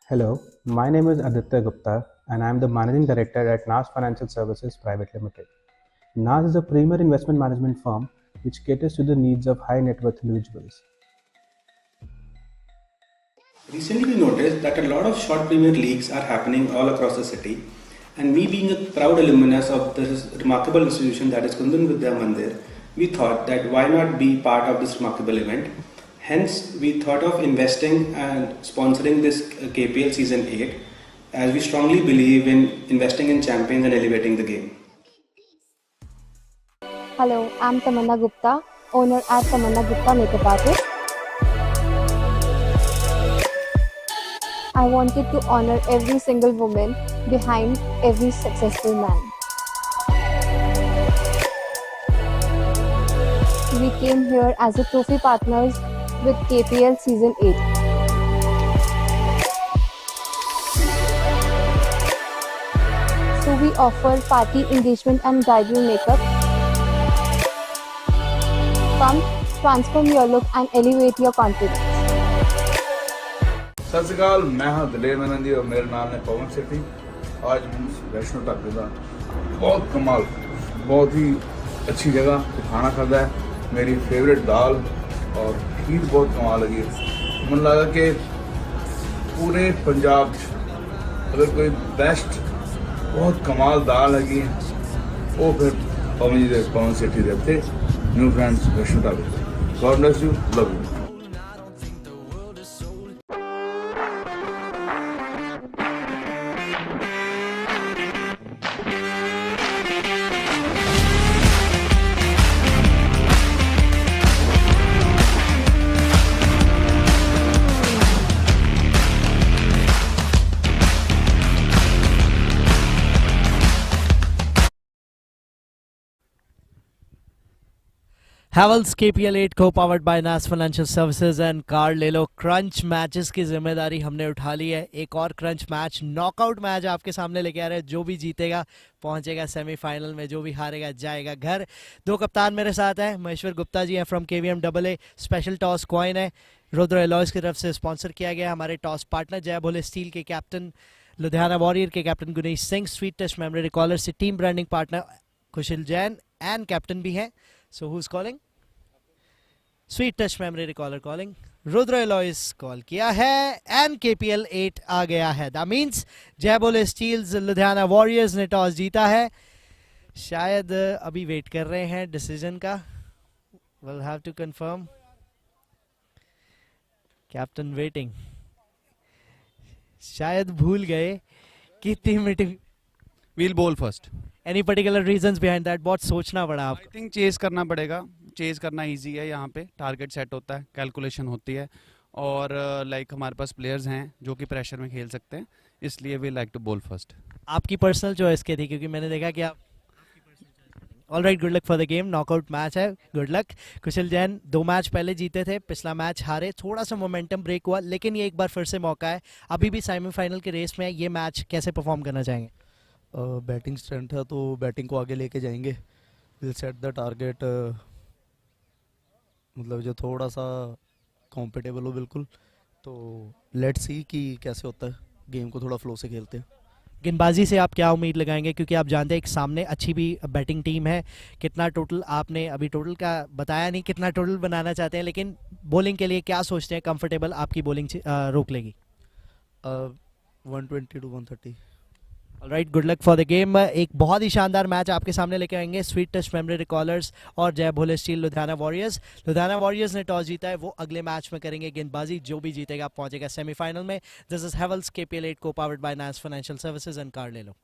Speaker 2: Hello, my name is Aditya Gupta and I am the Managing Director at NAS Financial Services Private Limited. NAS is a premier investment management firm which caters to the needs of high net worth individuals.
Speaker 3: Recently, we noticed that a lot of short Premier Leagues are happening all across the city, and me being a proud alumnus of this remarkable institution that is Kundan Vidya Mandir, we thought that why not be part of this remarkable event. Hence, we thought of investing and sponsoring this KPL Season 8, as we strongly believe in investing in champions and elevating the game.
Speaker 4: Hello, I'm Tamanna Gupta, owner at Tamanna Gupta Makeup Artist. I wanted to honor every single woman behind every successful man. We came here as a trophy partners with KPL Season 8. So we offer party engagement and bridal makeup. Come, transform your look and elevate your confidence.
Speaker 5: सत श्री अकाल, मैं हाँ दलेर मेहनती और मेरा नाम है पवन सेठी। आज वैष्णो ढाबे का बहुत कमाल, बहुत ही अच्छी जगह पे खाना खाता है। मेरी फेवरेट दाल और खीर बहुत कमाल लगी है। मन लगा कि पूरे पंजाब अगर कोई बेस्ट बहुत कमाल दाल लगी है वो फिर पवन सेठी रहते न्यू फ्रेंड्स वैष्णो ढाबे। God bless you, love you.
Speaker 1: Havells KPL 8 को powered by Naas financial services and car ले लो। क्रंच मैचेस की जिम्मेदारी हमने उठा ली है। एक और क्रंच मैच, नॉकआउट मैच आपके सामने लेके आ रहे हैं। जो भी जीतेगा पहुंचेगा सेमीफाइनल में, जो भी हारेगा जाएगा घर। दो कप्तान मेरे साथ हैं। महेश्वर गुप्ता जी हैं from KVM AA। Special toss coin है, रुद्र एलॉयज की तरफ से स्पॉन्सर किया गया। हमारे toss partner Jai Bhole steel के कैप्टन, लुधियाना वॉरियर के captain Gunish Singh, sweet touch memory recaller से team branding partner Kushal Jain and captain भी हैं। So who is calling? Sweet touch memory recaller calling. Rudra alloys call किया है एंड KPL 8 आ गया है। दैट मींस जय बोले स्टील्स लुधियाना वॉरियर्स ने टॉस जीता है। शायद अभी वेट कर रहे हैं डिसीजन का। Will have to confirm. Captain waiting. शायद भूल गए कितनी meeting
Speaker 6: will bowl first.
Speaker 1: Any particular reasons behind that? बहुत सोचना पड़ा
Speaker 6: आई
Speaker 1: आपको।
Speaker 6: थिंक चेज करना पड़ेगा, चेज करना इजी है, यहाँ पे टारगेट सेट होता है, कैलकुलेशन होती है, और लाइक हमारे पास प्लेयर्स हैं जो कि प्रेशर में खेल सकते हैं, इसलिए we like to bowl first.
Speaker 1: आपकी पर्सनल चॉइस के थी, क्योंकि मैंने देखा कि आप alright, good luck for the game. Knockout match है, good luck. Kushal Jain 2 match पहले जीते थे, पिछला मैच हारे, थोड़ा सा मोमेंटम ब्रेक हुआ, लेकिन ये एक बार फिर से मौका है, अभी भी सेमीफाइनल के रेस में है, ये मैच कैसे परफॉर्म करना चाहेंगे?
Speaker 7: बैटिंग स्ट्रेंथ है तो बैटिंग को आगे लेके जाएंगे। विल सेट द टारगेट, मतलब जो थोड़ा सा कॉम्पिटेबल हो बिल्कुल। तो लेट्स सी कि कैसे होता है, गेम को थोड़ा फ्लो से खेलते हैं।
Speaker 1: गेंदबाजी से आप क्या उम्मीद लगाएंगे, क्योंकि आप जानते हैं एक सामने अच्छी भी बैटिंग टीम है? कितना टोटल, आपने अभी टोटल का बताया नहीं, कितना टोटल बनाना चाहते हैं, लेकिन बॉलिंग के लिए क्या सोचते हैं, कंफर्टेबल आपकी बॉलिंग रोक लेगी?
Speaker 7: 120 to 130।
Speaker 1: Alright, good luck for the game. एक बहुत ही शानदार मैच आपके सामने लेके आएंगे स्वीट टच मेमोरी रिकॉलर्स और Jai Bhole steel Ludhiana warriors. Ludhiana warriors ने टॉस जीता है, वो अगले मैच में करेंगे गेंदबाजी, जो भी जीतेगा पहुंचेगा सेमीफाइनल में। दिस इज हेवल्स KPL 8 को powered by Naas financial services and car ले लो।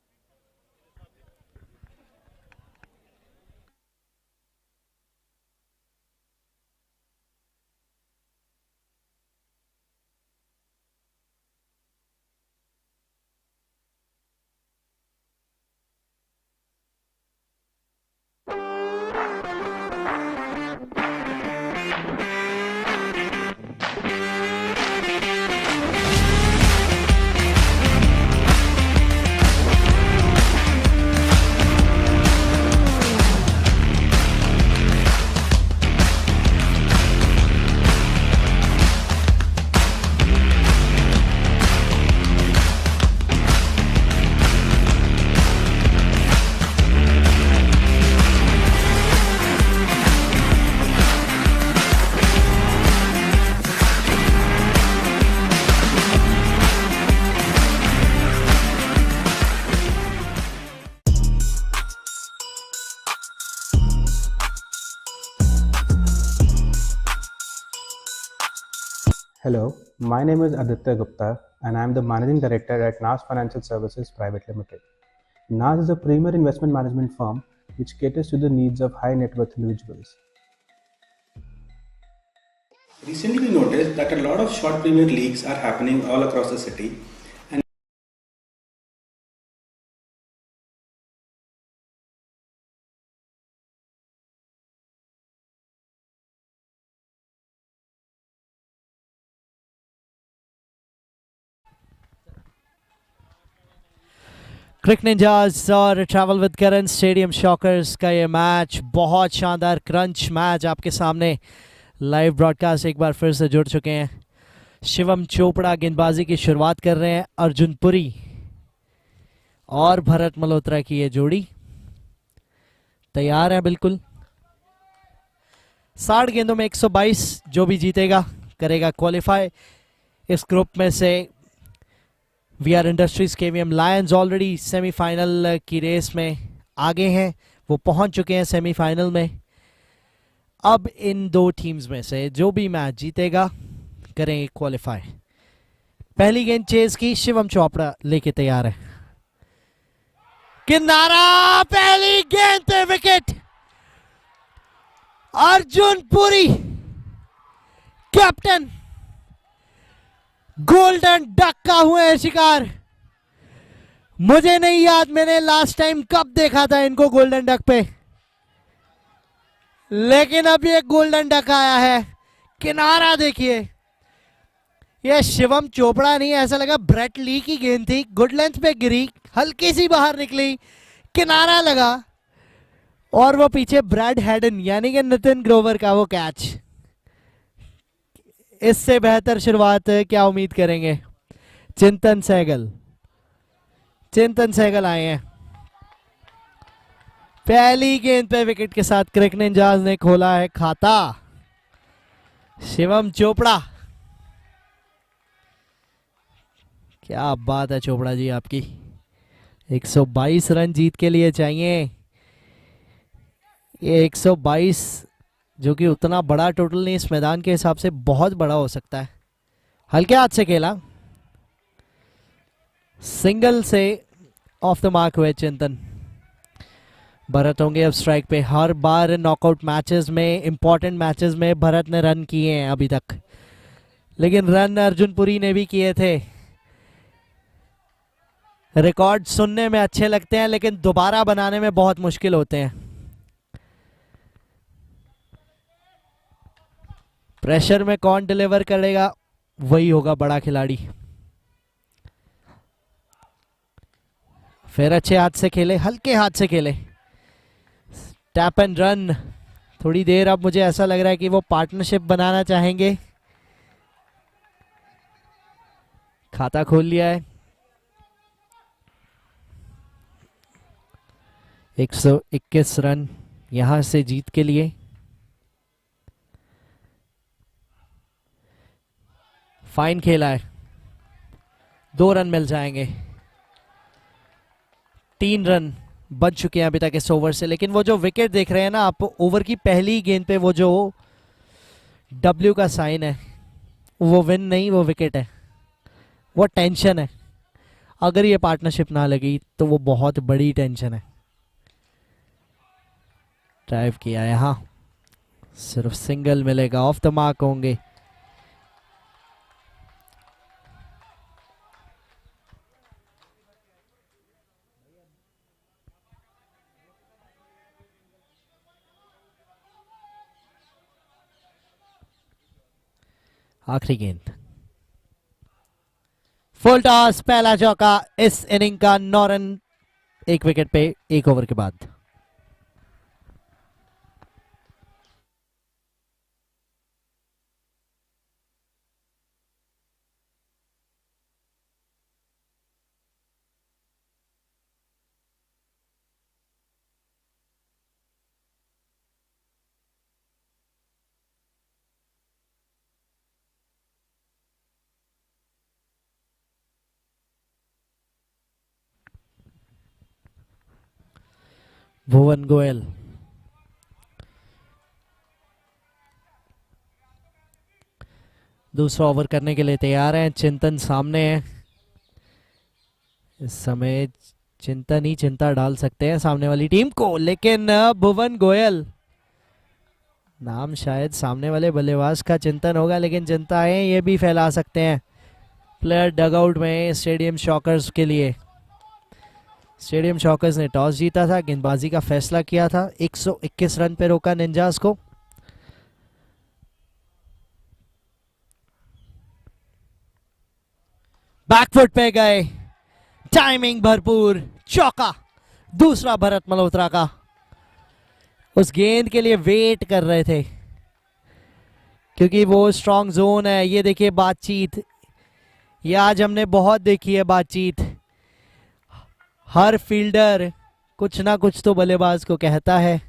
Speaker 2: Hello, my name is Aditya Gupta and I am the Managing Director at NAS Financial Services Private Limited. NAS is a premier investment management firm which caters to the needs of high net worth individuals.
Speaker 3: Recently, we noticed that a lot of short Premier Leagues are happening all across the city, and
Speaker 1: cric ninjas और travel with Karan stadium shockers का ये match, बहुत शानदार crunch match आपके सामने live broadcast एक बार फिर से जुड़ चुके हैं। शिवम चोपड़ा गेंदबाजी की शुरुआत कर रहे हैं, अर्जुन पुरी और भरत मल्होत्रा की ये जोड़ी तैयार है बिल्कुल। 60 गेंदों में 122, जो भी जीतेगा करेगा क्वालिफाई। इस ग्रुप में से VR industries KVM Lions already semifinal की रेस में आगे हैं, वो पहुंच चुके हैं सेमीफाइनल में। अब इन 2 टीम्स में से जो भी मैच जीतेगा करेंगे क्वालिफाई। पहली गेंद चेज की, शिवम चोपड़ा लेके तैयार है, किनारा, पहली गेंद पे wicket. Arjun Puri captain golden duck का हुए हैं शिकार। मुझे नहीं याद मैंने लास्ट टाइम कब देखा था इनको गोल्डन डक पे, लेकिन अब ये गोल्डन डक आया है। किनारा देखिए, ये शिवम चोपड़ा नहीं, ऐसा लगा ब्रेट ली की गेंद थी, गुड लेंथ पे गिरी, हल्की सी बाहर निकली, किनारा लगा और वो पीछे ब्रैड हेडन यानी कि नितिन ग्रोवर का वो कैच। इससे बेहतर शुरुआत क्या उम्मीद करेंगे? चिंतन सहगल आए हैं। पहली गेंद पे विकेट के साथ क्रिक निंजास ने खोला है खाता। शिवम चोपड़ा, क्या बात है चोपड़ा जी आपकी। 122 रन जीत के लिए चाहिए। ये 122 जो कि उतना बड़ा टोटल नहीं, इस मैदान के हिसाब से बहुत बड़ा हो सकता है। हल्के हाथ से खेला, सिंगल से ऑफ द मार्क हुए चिंतन। भरत होंगे अब स्ट्राइक पे। हर बार नॉकआउट मैचेस में, इंपॉर्टेंट मैचेस में भरत ने रन किए हैं अभी तक, लेकिन रन अर्जुनपुरी ने भी किए थे। रिकॉर्ड सुनने में अच्छे लगते हैं लेकिन दोबारा बनाने में बहुत मुश्किल होते हैं। प्रेशर में कौन डिलीवर करेगा, वही होगा बड़ा खिलाड़ी। फिर अच्छे हाथ से खेले, हल्के हाथ से खेले, टैप एंड रन। थोड़ी देर अब मुझे ऐसा लग रहा है कि वो पार्टनरशिप बनाना चाहेंगे। खाता खोल लिया है। 121 रन यहां से जीत के लिए। फाइन खेला है, 2 रन मिल जाएंगे। 3 रन बन चुके हैं अभी तक इस ओवर से, लेकिन वो जो विकेट देख रहे हैं ना आप, ओवर की पहली गेंद पे वो जो W का साइन है, वो विन नहीं, वो विकेट है, वो टेंशन है। अगर ये पार्टनरशिप ना लगी तो वो बहुत बड़ी टेंशन है। ड्राइव किया यहाँ, सिर्फ सिंगल मिलेगा, ऑफ द मार्क होंगे। आखिरी गेंद, फुल टॉस, पहला चौका इस इनिंग का। 9 रन 1 विकेट पे 1 ओवर के बाद। भुवन गोयल दूसरा ओवर करने के लिए तैयार हैं। चिंतन सामने है, इस समय चिंतन ही चिंता डाल सकते हैं सामने वाली टीम को, लेकिन भुवन गोयल, नाम शायद सामने वाले बल्लेबाज का चिंतन होगा, लेकिन चिंताएं ये भी फैला सकते हैं प्लेयर डगआउट में स्टेडियम शॉकर्स के लिए। स्टेडियम शॉकर्स ने टॉस जीता था, गेंदबाजी का फैसला किया था, 121 रन पे रोका निंजास को। बैकफुट पे गए, टाइमिंग भरपूर, चौका, दूसरा भरत मल्होत्रा का। उस गेंद के लिए वेट कर रहे थे क्योंकि वो स्ट्रॉन्ग जोन है। ये देखिए बातचीत, ये आज हमने बहुत देखी है बातचीत। हर फील्डर कुछ ना कुछ तो बल्लेबाज को कहता है।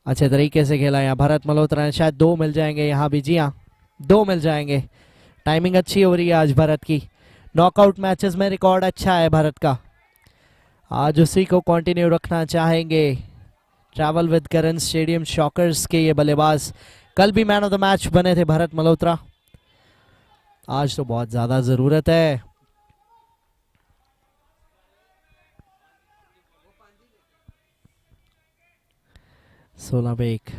Speaker 1: अच्छे तरीके से खेला यहाँ भरत मल्होत्रा ने, शायद 2 मिल जाएंगे यहाँ भी। जी हाँ, 2 मिल जाएंगे। टाइमिंग अच्छी हो रही है आज भरत की। नॉकआउट मैचेस में रिकॉर्ड अच्छा है भरत का, आज उसी को कंटिन्यू रखना चाहेंगे travel with Karan stadium shockers के ये बल्लेबाज। कल भी मैन ऑफ द मैच बने थे भरत मल्होत्रा, आज तो बहुत ज्यादा जरूरत है। सोलह पे 1।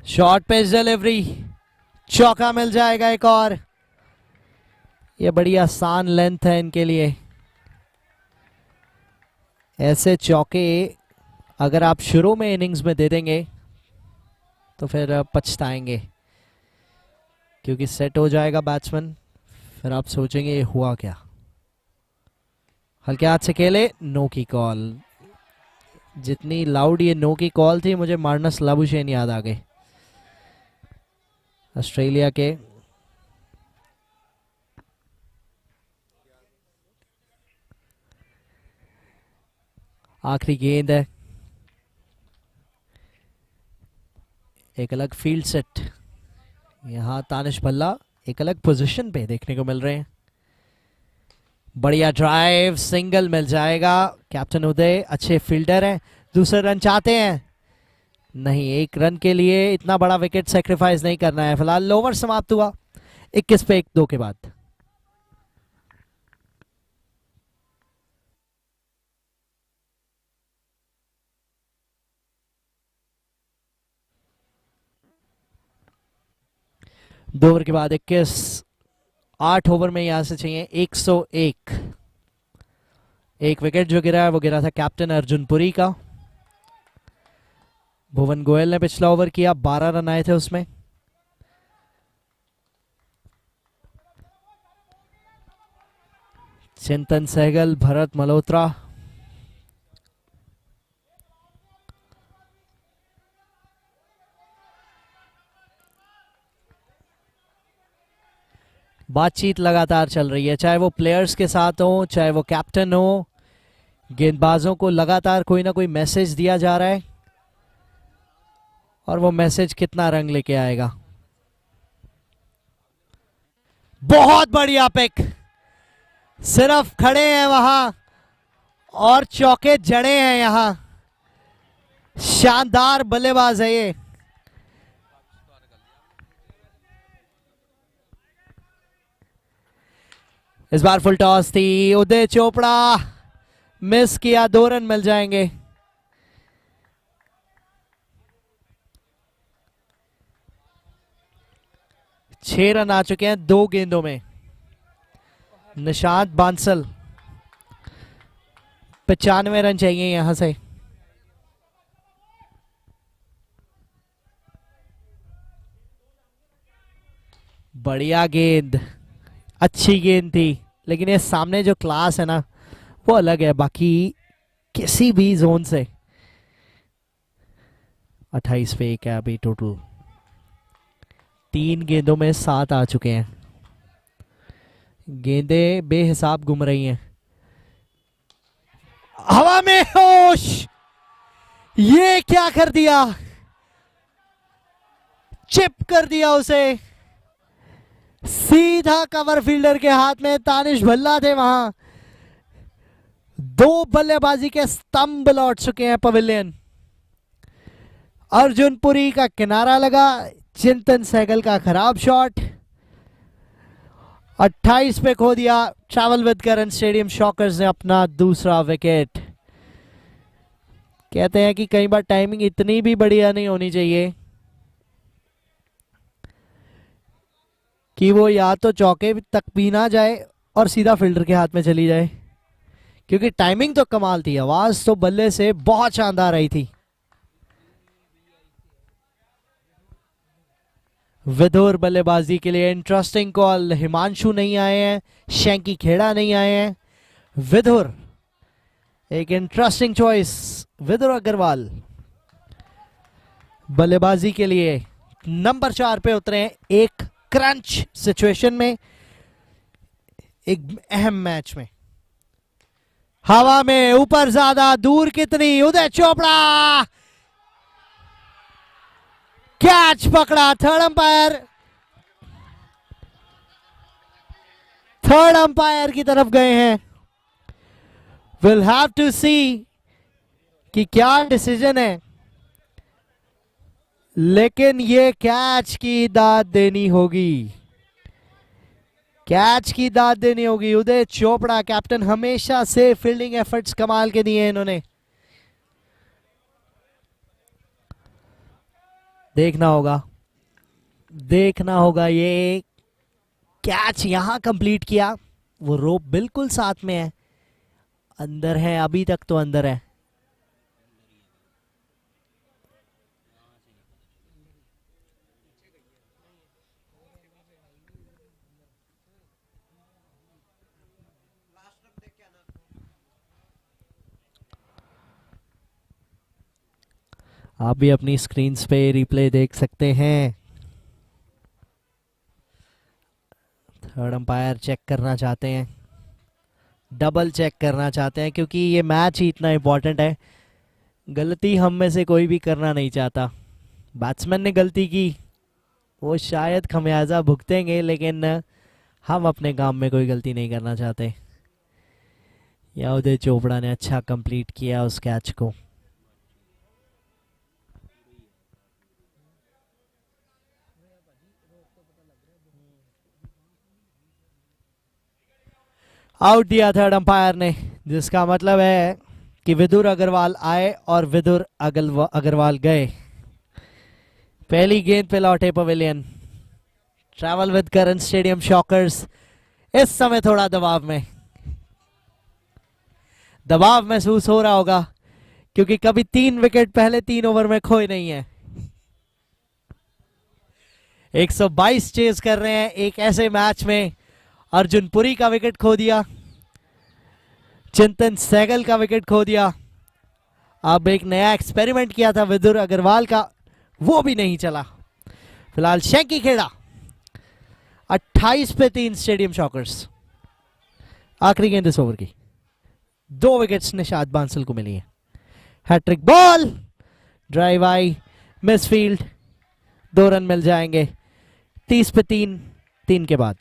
Speaker 1: शॉर्ट पेस डिलीवरी, चौका मिल जाएगा एक और। ये बड़ी आसान लेंथ है इनके लिए। ऐसे चौके अगर आप शुरू में इनिंग्स में दे देंगे तो फिर पछताएंगे, क्योंकि सेट हो जाएगा बैट्समैन, फिर आप सोचेंगे ये हुआ क्या। हल्के हाथ से खेले, नो की कॉल। जितनी लाउड ये नो की कॉल थी, मुझे मार्नस लाबुशेन याद आ गए, ऑस्ट्रेलिया के। आखिरी गेंद है, एक अलग फील्ड सेट। यहां तानिश भल्ला एक अलग पोजीशन पे देखने को मिल रहे हैं। बढ़िया ड्राइव, सिंगल मिल जाएगा। कैप्टन उदय अच्छे फील्डर हैं। दूसरे रन चाहते हैं, नहीं, एक रन के लिए इतना बड़ा विकेट सेक्रीफाइस नहीं करना है। फिलहाल ओवर समाप्त हुआ 21 पे 1 2 के बाद। दो ओवर के बाद 21, 8 ओवर में यहां से चाहिए 101। एक विकेट जो गिरा है वो गिरा था कैप्टन अर्जुन पुरी का। भुवन गोयल ने पिछला ओवर किया, 12 रन आए थे उसमें। चिंतन सहगल, भरत मल्होत्रा, बातचीत लगातार चल रही है, चाहे वो प्लेयर्स के साथ हो, चाहे वो कैप्टन हो। गेंदबाजों को लगातार कोई ना कोई मैसेज दिया जा रहा है और वो मैसेज कितना रंग लेके आएगा। बहुत बढ़िया पिक, सिर्फ खड़े हैं वहां और चौके जड़े हैं यहां। शानदार बल्लेबाज है ये। इस बार फुल टॉस थी, उदय चोपड़ा मिस किया, 2 रन मिल जाएंगे। छह रन आ चुके हैं 2 गेंदों में। निशांत बांसल 95 रन चाहिए यहां से। बढ़िया गेंद, अच्छी गेंद थी, लेकिन ये सामने जो क्लास है ना वो अलग है बाकी किसी भी जोन से। 28 पे 1 है अभी टोटल। 3 गेंदों में 7 आ चुके हैं। गेंदें बेहिसाब घूम रही हैं हवा में। होश, ये क्या कर दिया, चिप कर दिया उसे सीधा कवर फील्डर के हाथ में। तानिश भल्ला थे वहां। 2 बल्लेबाजी के स्तंभ लौट चुके हैं पवेलियन। अर्जुन पुरी का किनारा लगा, चिंतन सहगल का खराब शॉट। 28 पे खो दिया। Travel with Karan stadium shockers ने अपना दूसरा विकेट। कहते हैं कि कई बार टाइमिंग इतनी भी बढ़िया नहीं होनी चाहिए कि वो या तो चौके तक भी ना जाए और सीधा फील्डर के हाथ में चली जाए, क्योंकि टाइमिंग तो कमाल थी। आवाज तो बल्ले से बहुत शानदार आई थी। विधुर बल्लेबाजी के लिए इंटरेस्टिंग कॉल। हिमांशु नहीं आए हैं, शैंकी खेड़ा नहीं आए हैं, विधुर एक इंटरेस्टिंग चॉइस। विधुर अग्रवाल बल्लेबाजी के लिए नंबर 4 पे उतरे हैं एक क्रंच सिचुएशन में, एक अहम मैच में। हवा में, ऊपर ज्यादा, दूर कितनी, उदय चोपड़ा कैच पकड़ा। थर्ड अंपायर की तरफ गए हैं। विल हैव टू सी कि क्या डिसीजन है, लेकिन ये कैच की दाद देनी होगी। कैच की दाद देनी होगी। उदय चोपड़ा कैप्टन, हमेशा से फील्डिंग एफर्ट्स कमाल के दिए इन्होंने। देखना होगा ये कैच यहां कंप्लीट किया। वो रोप बिल्कुल साथ में है, अंदर है, अभी तक तो अंदर है। आप भी अपनी स्क्रीन्स पे रिप्ले देख सकते हैं। थर्ड अंपायर चेक करना चाहते हैं, डबल चेक करना चाहते हैं, क्योंकि ये मैच ही इतना इम्पोर्टेंट है। गलती हम में से कोई भी करना नहीं चाहता। बैट्समैन ने गलती की, वो शायद खमियाजा भुगतेंगे, लेकिन हम अपने काम में कोई गलती नहीं करना चाहते। या उदय चोपड़ा ने अच्छा कंप्लीट किया उस कैच को। आउट दिया थर्ड अंपायर ने, जिसका मतलब है कि विदुर अग्रवाल आए और विदुर अग्रवाल गए। पहली गेंद पे लौटे pavilion. Travel with Karan stadium shockers इस समय थोड़ा दबाव महसूस हो रहा होगा, क्योंकि कभी 3 विकेट पहले 3 ओवर में खोए नहीं है। 122 चेज कर रहे हैं एक ऐसे मैच में। अर्जुन पुरी का विकेट खो दिया, चिंतन सहगल का विकेट खो दिया। अब एक नया एक्सपेरिमेंट किया था विदुर अग्रवाल का, वो भी नहीं चला। फिलहाल शैंकी खेड़ा 28 पे 3 स्टेडियम शॉकर्स। आखिरी गेंद इस ओवर की। 2 विकेट्स निशाद बांसल को मिली है। हैट्रिक बॉल, ड्राइव आई, मिसफील्ड, 2 रन मिल जाएंगे। 30 पे 3, 3 के बाद।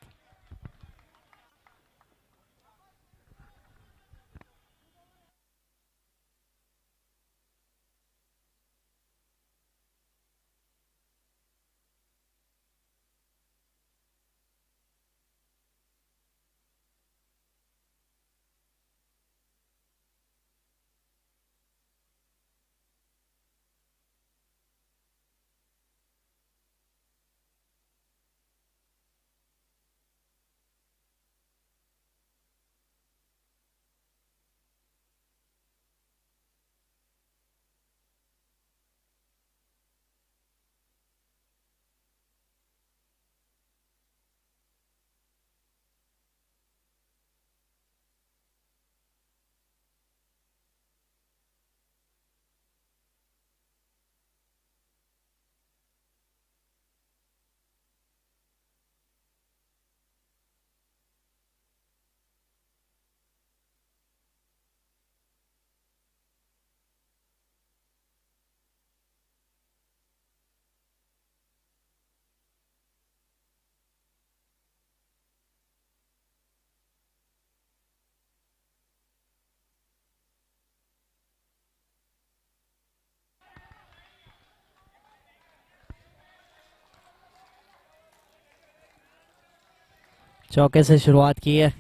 Speaker 1: चौके से शुरुआत की है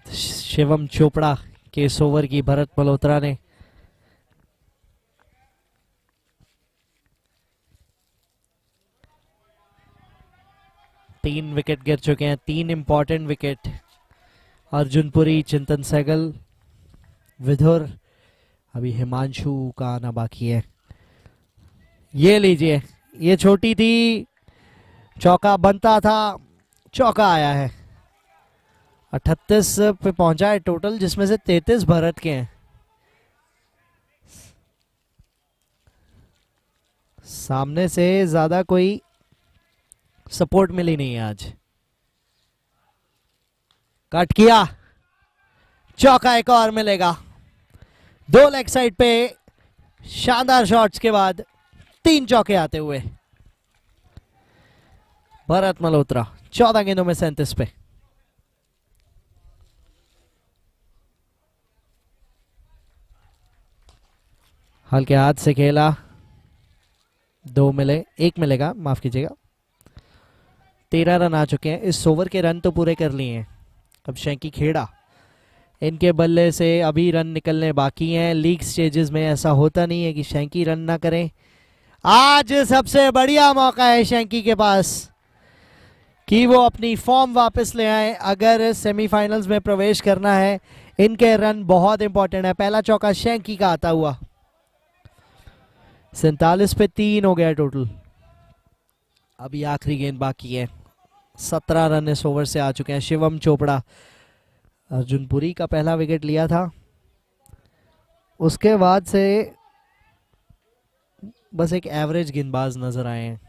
Speaker 1: शिवम चोपड़ा के इस ओवर की भरत मल्होत्रा ने। तीन विकेट गिर चुके हैं, 3 इंपॉर्टेंट विकेट। अर्जुन पुरी, चिंतन सहगल, विधुर, अभी हिमांशु का आना बाकी है। ये लीजिए, ये छोटी थी, चौका बनता था, चौका आया है। 38 पे पहुंचा है टोटल, जिसमें से 33 भरत के हैं। सामने से ज्यादा कोई सपोर्ट मिली नहीं है आज। कट किया, चौका एक और मिलेगा। 2 लेग साइड पे शानदार शॉट्स के बाद 3 चौके आते हुए भरत मल्होत्रा 14 गेंदों में 37 पे। हल्के हाथ से खेला, 2 मिले, 1 मिलेगा, माफ कीजिएगा। 13 रन आ चुके हैं। इस ओवर के रन तो पूरे कर लिए हैं। अब शैंकी खेड़ा, इनके बल्ले से अभी रन निकलने बाकी हैं। लीग स्टेजेस में ऐसा होता नहीं है कि शैंकी रन ना करें। आज सबसे बढ़िया मौका है शैंकी के पास कि वो अपनी फॉर्म वापस ले आए। अगर सेमीफाइनल्स में प्रवेश करना है, इनके रन बहुत इंपॉर्टेंट है। पहला चौका शैंकी का आता हुआ। 47 पे 3 हो गया टोटल। अभी आखिरी गेंद बाकी है। 17 रन इस ओवर से आ चुके हैं। शिवम चोपड़ा, अर्जुन पुरी का पहला विकेट लिया था, उसके बाद से बस एक एवरेज गेंदबाज नजर आए हैं।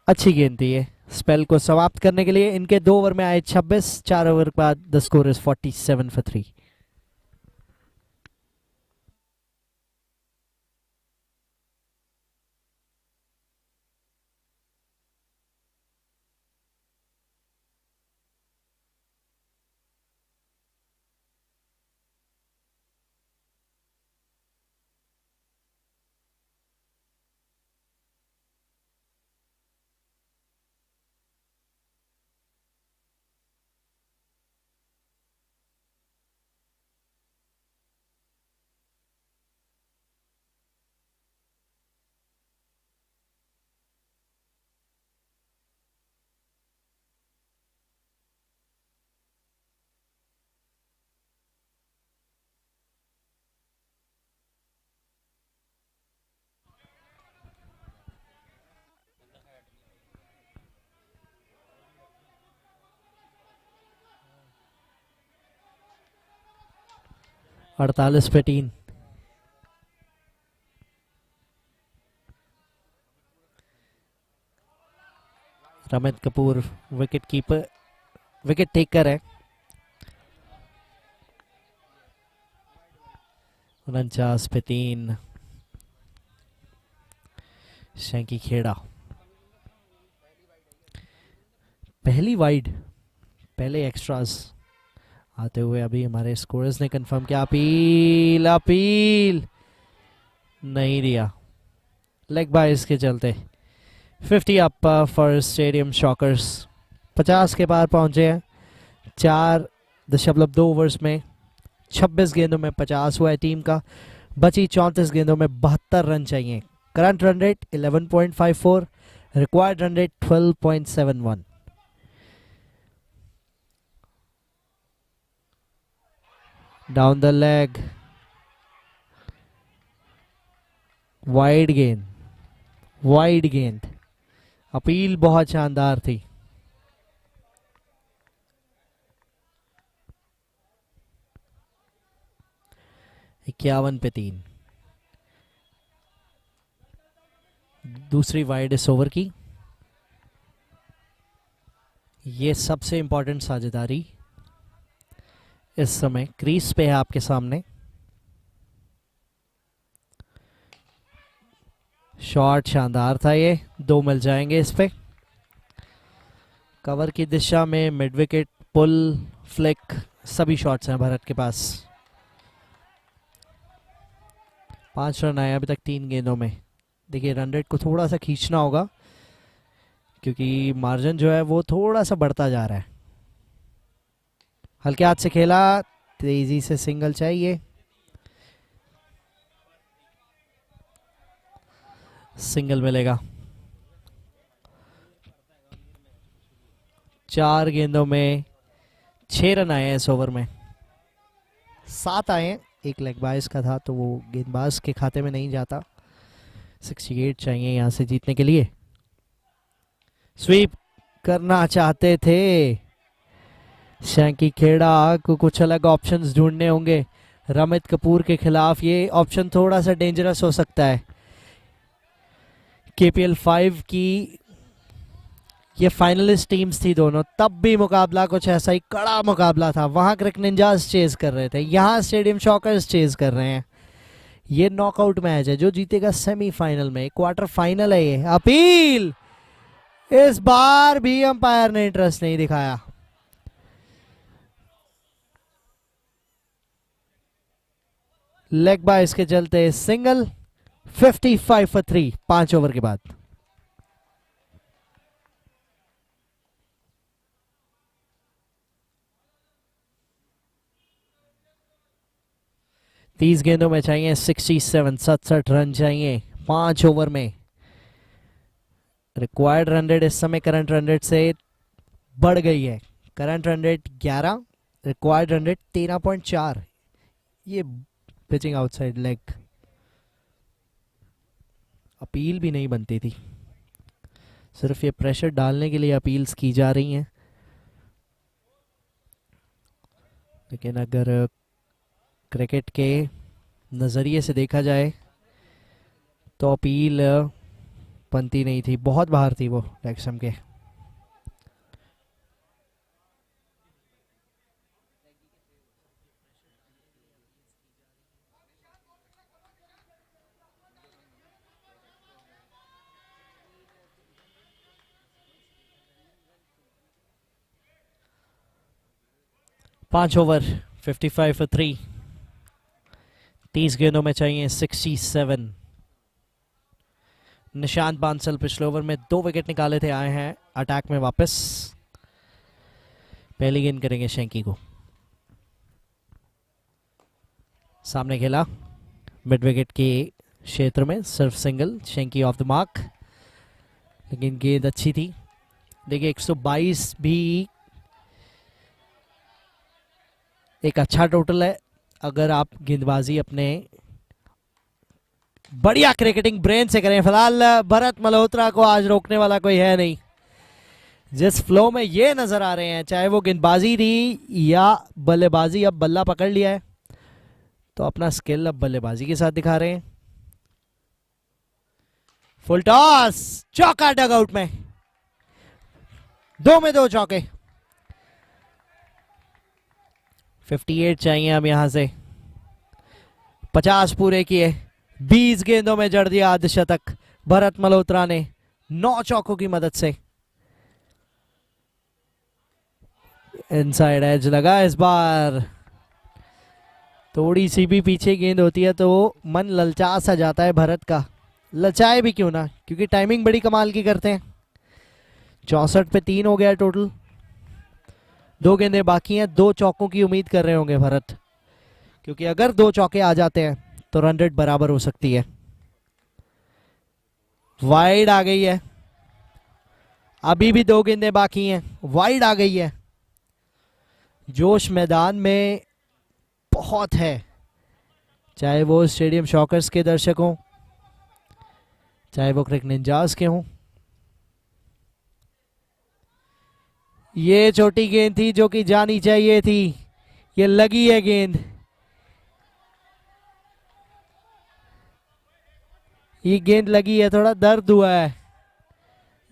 Speaker 1: अच्छी गेंद थी ये स्पेल को समाप्त करने के लिए। इनके 2 ओवर में आए 26, 4 ओवर के बाद द स्कोर इज 47 for 3। 48 पे 3। Ramit Kapoor wicket keeper, wicket taker है। 49 पे 3। शैंकी खेड़ा पहली वाइड, पहले एक्स्ट्रास आते हुए अभी हमारे स्कोरर्स ने कंफर्म किया। अपील अपील नहीं दिया, लेग बाइस के चलते 50 अप फॉर स्टेडियम शॉकर्स। 50 के पार पहुंचे हैं। 4.2 ओवर्स में 26 गेंदों में 50 हुआ है टीम का। बची 34 गेंदों में 72 रन चाहिए। Current run rate 11.54, required run rate 12.71। Down the leg, wide गेंद, वाइड गेंद। अपील बहुत शानदार थी। इक्यावन पे 3। दूसरी वाइड इस ओवर की। ये सबसे इंपॉर्टेंट साझेदारी इस समय क्रीज पे है आपके सामने। शॉट शानदार था, ये 2 मिल जाएंगे इस पे। कवर की दिशा में मिड विकेट, पुल, फ्लिक सभी शॉट्स हैं भरत के पास। 5 रन आए अभी तक 3 गेंदों में। देखिए रन रेट को थोड़ा सा खींचना होगा क्योंकि मार्जिन जो है वो थोड़ा सा बढ़ता जा रहा है। हल्के हाथ से खेला, तेजी से सिंगल चाहिए। सिंगल मिलेगा। 4 गेंदों में 6 रन आए हैं इस ओवर में। 7 आए हैं, एक लेग बाइस का था तो वो गेंदबाज के खाते में नहीं जाता। 68 चाहिए यहां से जीतने के लिए। स्वीप करना चाहते थे शैंकी खेड़ा को, कुछ अलग ऑप्शंस ढूंढने होंगे। रमित कपूर के खिलाफ ये ऑप्शन थोड़ा सा डेंजरस हो सकता है। KPL 5 की ये फाइनलिस्ट टीम्स थी दोनों, तब भी मुकाबला कुछ ऐसा ही कड़ा मुकाबला था। वहां क्रिक निंजास चेज कर रहे थे, यहां स्टेडियम शॉकर्स चेज कर रहे हैं। ये नॉकआउट मैच है, जो जीतेगा सेमीफाइनल में। क्वार्टर फाइनल है ये। अपील, इस बार भी अंपायर ने इंटरेस्ट नहीं दिखाया। लेग बाइस के चलते सिंगल। 55 for 3 5 ओवर के बाद। तीस गेंदों में चाहिए 67 रन चाहिए 5 ओवर में। रिक्वायर्ड रन रेट इस समय करंट रन रेट से बढ़ गई है। Current run rate 11, required run rate 13.4। ये पिचिंग आउटसाइड लेग, अपील भी नहीं बनती थी। सिर्फ ये प्रेशर डालने के लिए अपील्स की जा रही हैं। लेकिन अगर क्रिकेट के नज़रिए से देखा जाए तो अपील बनती नहीं थी, बहुत बाहर थी वो एक्सम के। पांच ओवर 55 for 3। 30 गेंदों में चाहिए 67। निशांत बांसल पिछले ओवर में 2 विकेट निकाले थे, आए हैं अटैक में वापस। पहली गेंद करेंगे शैंकी को। सामने खेला मिड विकेट के क्षेत्र में, सिर्फ single. Shanky of the mark, लेकिन गेंद अच्छी थी। देखिए 122 भी एक अच्छा टोटल है अगर आप गेंदबाजी अपने बढ़िया क्रिकेटिंग ब्रेन से करें। फिलहाल भरत मल्होत्रा को आज रोकने वाला कोई है नहीं। जिस फ्लो में ये नजर आ रहे हैं, चाहे वो गेंदबाजी थी या बल्लेबाजी, अब बल्ला पकड़ लिया है तो अपना स्किल अब बल्लेबाजी के साथ दिखा रहे हैं। फुल टॉस, चौका डगआउट में, 2 में 2 चौके। 58 चाहिए अब यहां से। 50 पूरे किए, 20 गेंदों में जड़ दिया अर्धशतक भरत मल्होत्रा ने 9 चौकों की मदद से। इनसाइड एज लगा इस बार। थोड़ी सी भी पीछे गेंद होती है तो मन ललचा सा जाता है भरत का। ललचाए भी क्यों ना, क्योंकि टाइमिंग बड़ी कमाल की करते हैं। 64 पे 3 हो गया टोटल। 2 गेंदें बाकी हैं। 2 चौकों की उम्मीद कर रहे होंगे भरत, क्योंकि अगर 2 चौके आ जाते हैं तो रन रेट बराबर हो सकती है। वाइड आ गई है, अभी भी 2 गेंदें बाकी हैं। वाइड आ गई है। जोश मैदान में बहुत है, चाहे वो स्टेडियम शॉकर्स के दर्शक हों, चाहे वो क्रिक निंजास के हों। ये छोटी गेंद थी जो कि जानी चाहिए थी। ये लगी है गेंद, ये गेंद लगी है, थोड़ा दर्द हुआ है।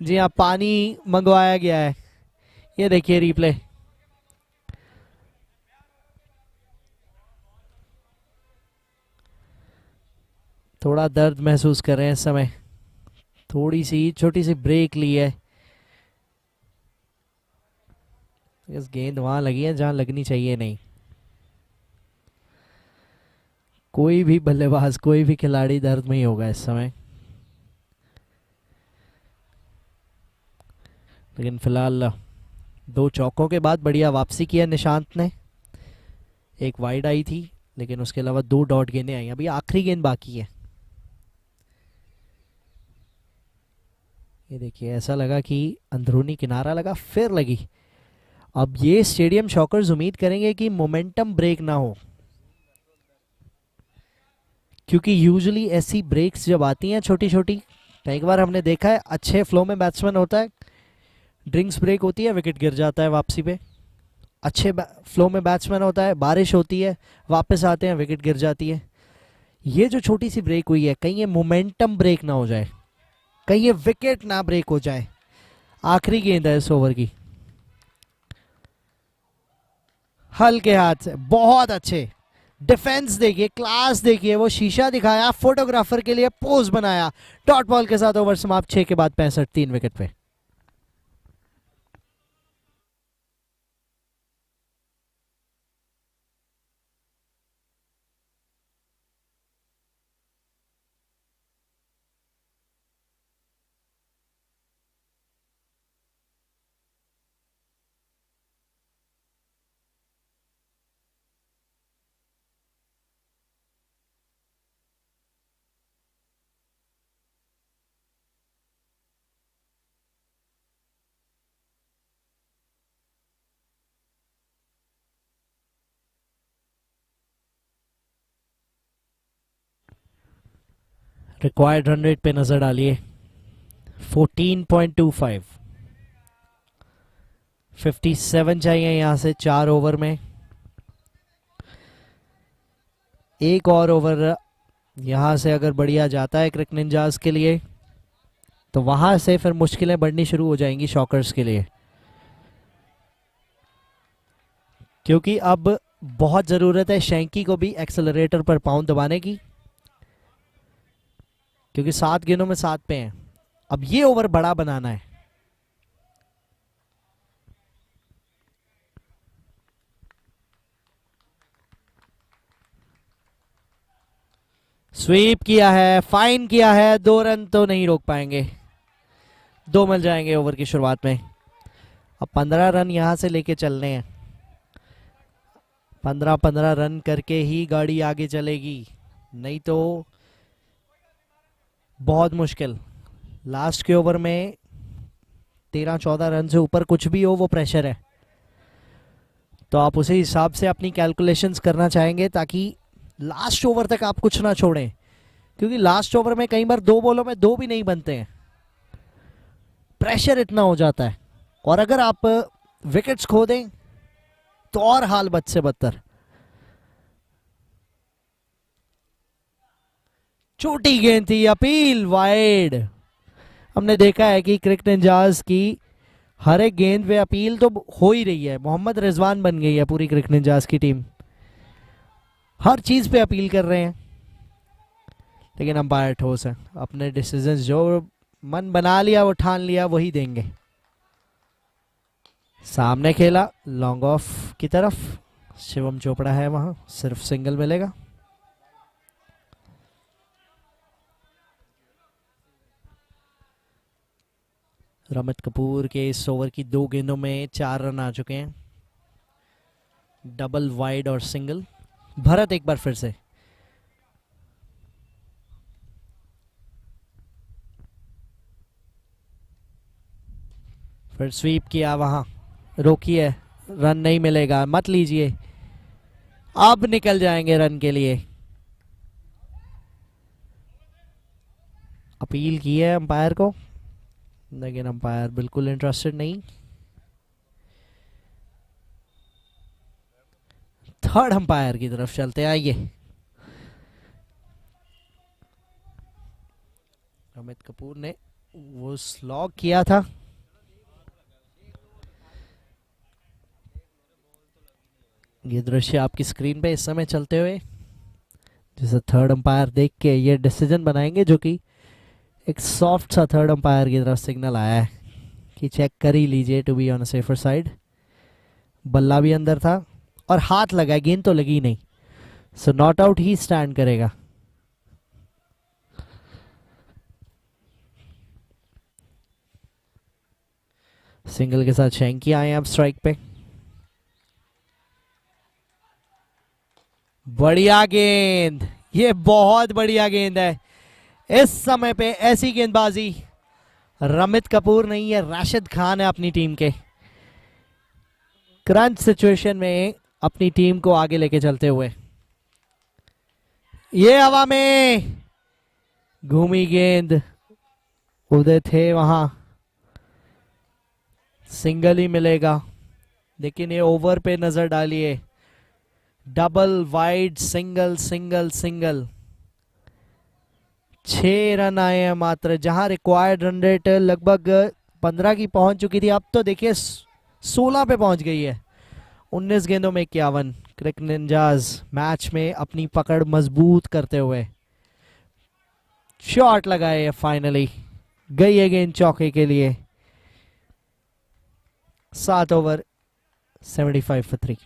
Speaker 1: जी हाँ, पानी मंगवाया गया है। ये देखिए रिप्ले। थोड़ा दर्द महसूस कर रहे हैं इस समय। थोड़ी सी छोटी सी ब्रेक ली है। इस गेंद वहां लगी है जहां लगनी चाहिए नहीं। कोई भी बल्लेबाज, कोई भी खिलाड़ी दर्द में ही होगा इस समय। लेकिन फिलहाल 2 चौकों के बाद बढ़िया वापसी किया निशांत ने। एक वाइड आई थी, लेकिन उसके अलावा 2 डॉट गेंदें आई। अभी आखिरी गेंद बाकी है। ये देखिए, ऐसा लगा कि अंदरूनी किनारा लगा, फिर लगी। अब ये स्टेडियम शॉकर्स उम्मीद करेंगे कि मोमेंटम ब्रेक ना हो, क्योंकि यूजुअली ऐसी ब्रेक्स जब आती हैं छोटी छोटी, कई बार हमने देखा है अच्छे फ्लो में बैट्समैन होता है, ड्रिंक्स ब्रेक होती है, विकेट गिर जाता है वापसी पे। अच्छे फ्लो में बैट्समैन होता है, बारिश होती है, वापस आते हैं, विकेट गिर जाती है। ये जो छोटी सी ब्रेक हुई है, कहीं ये मोमेंटम ब्रेक ना हो जाए, कहीं ये विकेट ना ब्रेक हो जाए। आखिरी गेंद है इस ओवर की। हल्के हाथ से, बहुत अच्छे डिफेंस देखिए, क्लास देखिए। वो शीशा दिखाया, फोटोग्राफर के लिए पोज बनाया। डॉट बॉल के साथ ओवर समाप्त। 6 के बाद 65, 3 विकेट पे। रिक्वायर्ड रन रेट पे नजर डालिए, 14.25। 57 चाहिए यहां से 4 ओवर में। एक और ओवर यहां से अगर बढ़िया जाता है क्रिक निंजास के लिए, तो वहां से फिर मुश्किलें बढ़नी शुरू हो जाएंगी शॉकर्स के लिए, क्योंकि अब बहुत जरूरत है शैंकी को भी एक्सेलरेटर पर पाउंड दबाने की, क्योंकि 7 गेंदों में 7 पे हैं। अब ये ओवर बड़ा बनाना है। स्वीप किया है, फाइन किया है, 2 रन तो नहीं रोक पाएंगे। 2 मिल जाएंगे ओवर की शुरुआत में। अब 15 रन यहां से लेके चलने हैं। 15 रन करके ही गाड़ी आगे चलेगी, नहीं तो बहुत मुश्किल। लास्ट के ओवर में 13-14 रन से ऊपर कुछ भी हो वो प्रेशर है, तो आप उसी हिसाब से अपनी कैलकुलेशंस करना चाहेंगे ताकि लास्ट ओवर तक आप कुछ ना छोड़ें, क्योंकि लास्ट ओवर में कई बार 2 बॉलों में 2 भी नहीं बनते हैं। प्रेशर इतना हो जाता है, और अगर आप विकेट्स खो दें तो और हाल बद से बदतर। छोटी गेंद थी, अपील वाइड। हमने देखा है कि क्रिक निंजाज की हर एक गेंद पे अपील तो हो ही रही है। मोहम्मद रिजवान बन गई है पूरी क्रिक निंजाज की टीम, हर चीज पे अपील कर रहे हैं। लेकिन अंपायर ठोस है, अपने डिसीजंस जो मन बना लिया, वो ठान लिया, वही देंगे। सामने खेला लॉन्ग ऑफ की तरफ, शिवम चोपड़ा है वहां, सिर्फ सिंगल मिलेगा। रमित कपूर के इस ओवर की 2 गेंदों में 4 रन आ चुके हैं, डबल वाइड और सिंगल। भरत एक बार फिर से, फिर स्वीप किया, वहां रोकिए, रन नहीं मिलेगा, मत लीजिए। अब निकल जाएंगे रन के लिए। अपील की है अंपायर को, लेकिन अंपायर बिल्कुल इंटरेस्टेड नहीं। थर्ड अंपायर की तरफ चलते आइए। अमित कपूर ने वो स्लॉग किया था, ये दृश्य आपकी स्क्रीन पे इस समय चलते हुए, जैसे थर्ड अंपायर देख के ये डिसीजन बनाएंगे, जो कि एक सॉफ्ट सा थर्ड अंपायर की तरफ सिग्नल आया है कि चेक कर ही लीजिए to be on a safer side. बल्ला भी अंदर था और हाथ लगा, गेंद तो लगी नहीं, so not out he stand करेगा। सिंगल के साथ शैंकी आए अब स्ट्राइक पे। बढ़िया गेंद, ये बहुत बढ़िया गेंद है। इस समय पे ऐसी गेंदबाजी रमित कपूर नहीं है, राशिद खान है अपनी टीम के। क्रंच सिचुएशन में अपनी टीम को आगे लेके चलते हुए, ये हवा में घूमी गेंद, उदय थे वहां, सिंगल ही मिलेगा। लेकिन ये ओवर पे नजर डालिए, double wide single single single, 6 run आए हैं मात्र, जहां रिक्वायर्ड रन रेट लगभग 15 की पहुंच चुकी थी, अब तो देखिए 16 पे पहुंच गई है। 19 गेंदों में 51। क्रिक निंजाज मैच में अपनी पकड़ मजबूत करते हुए शॉट लगाए, फाइनली गई है गेंद चौके के लिए। 7 ओवर 75 for 3।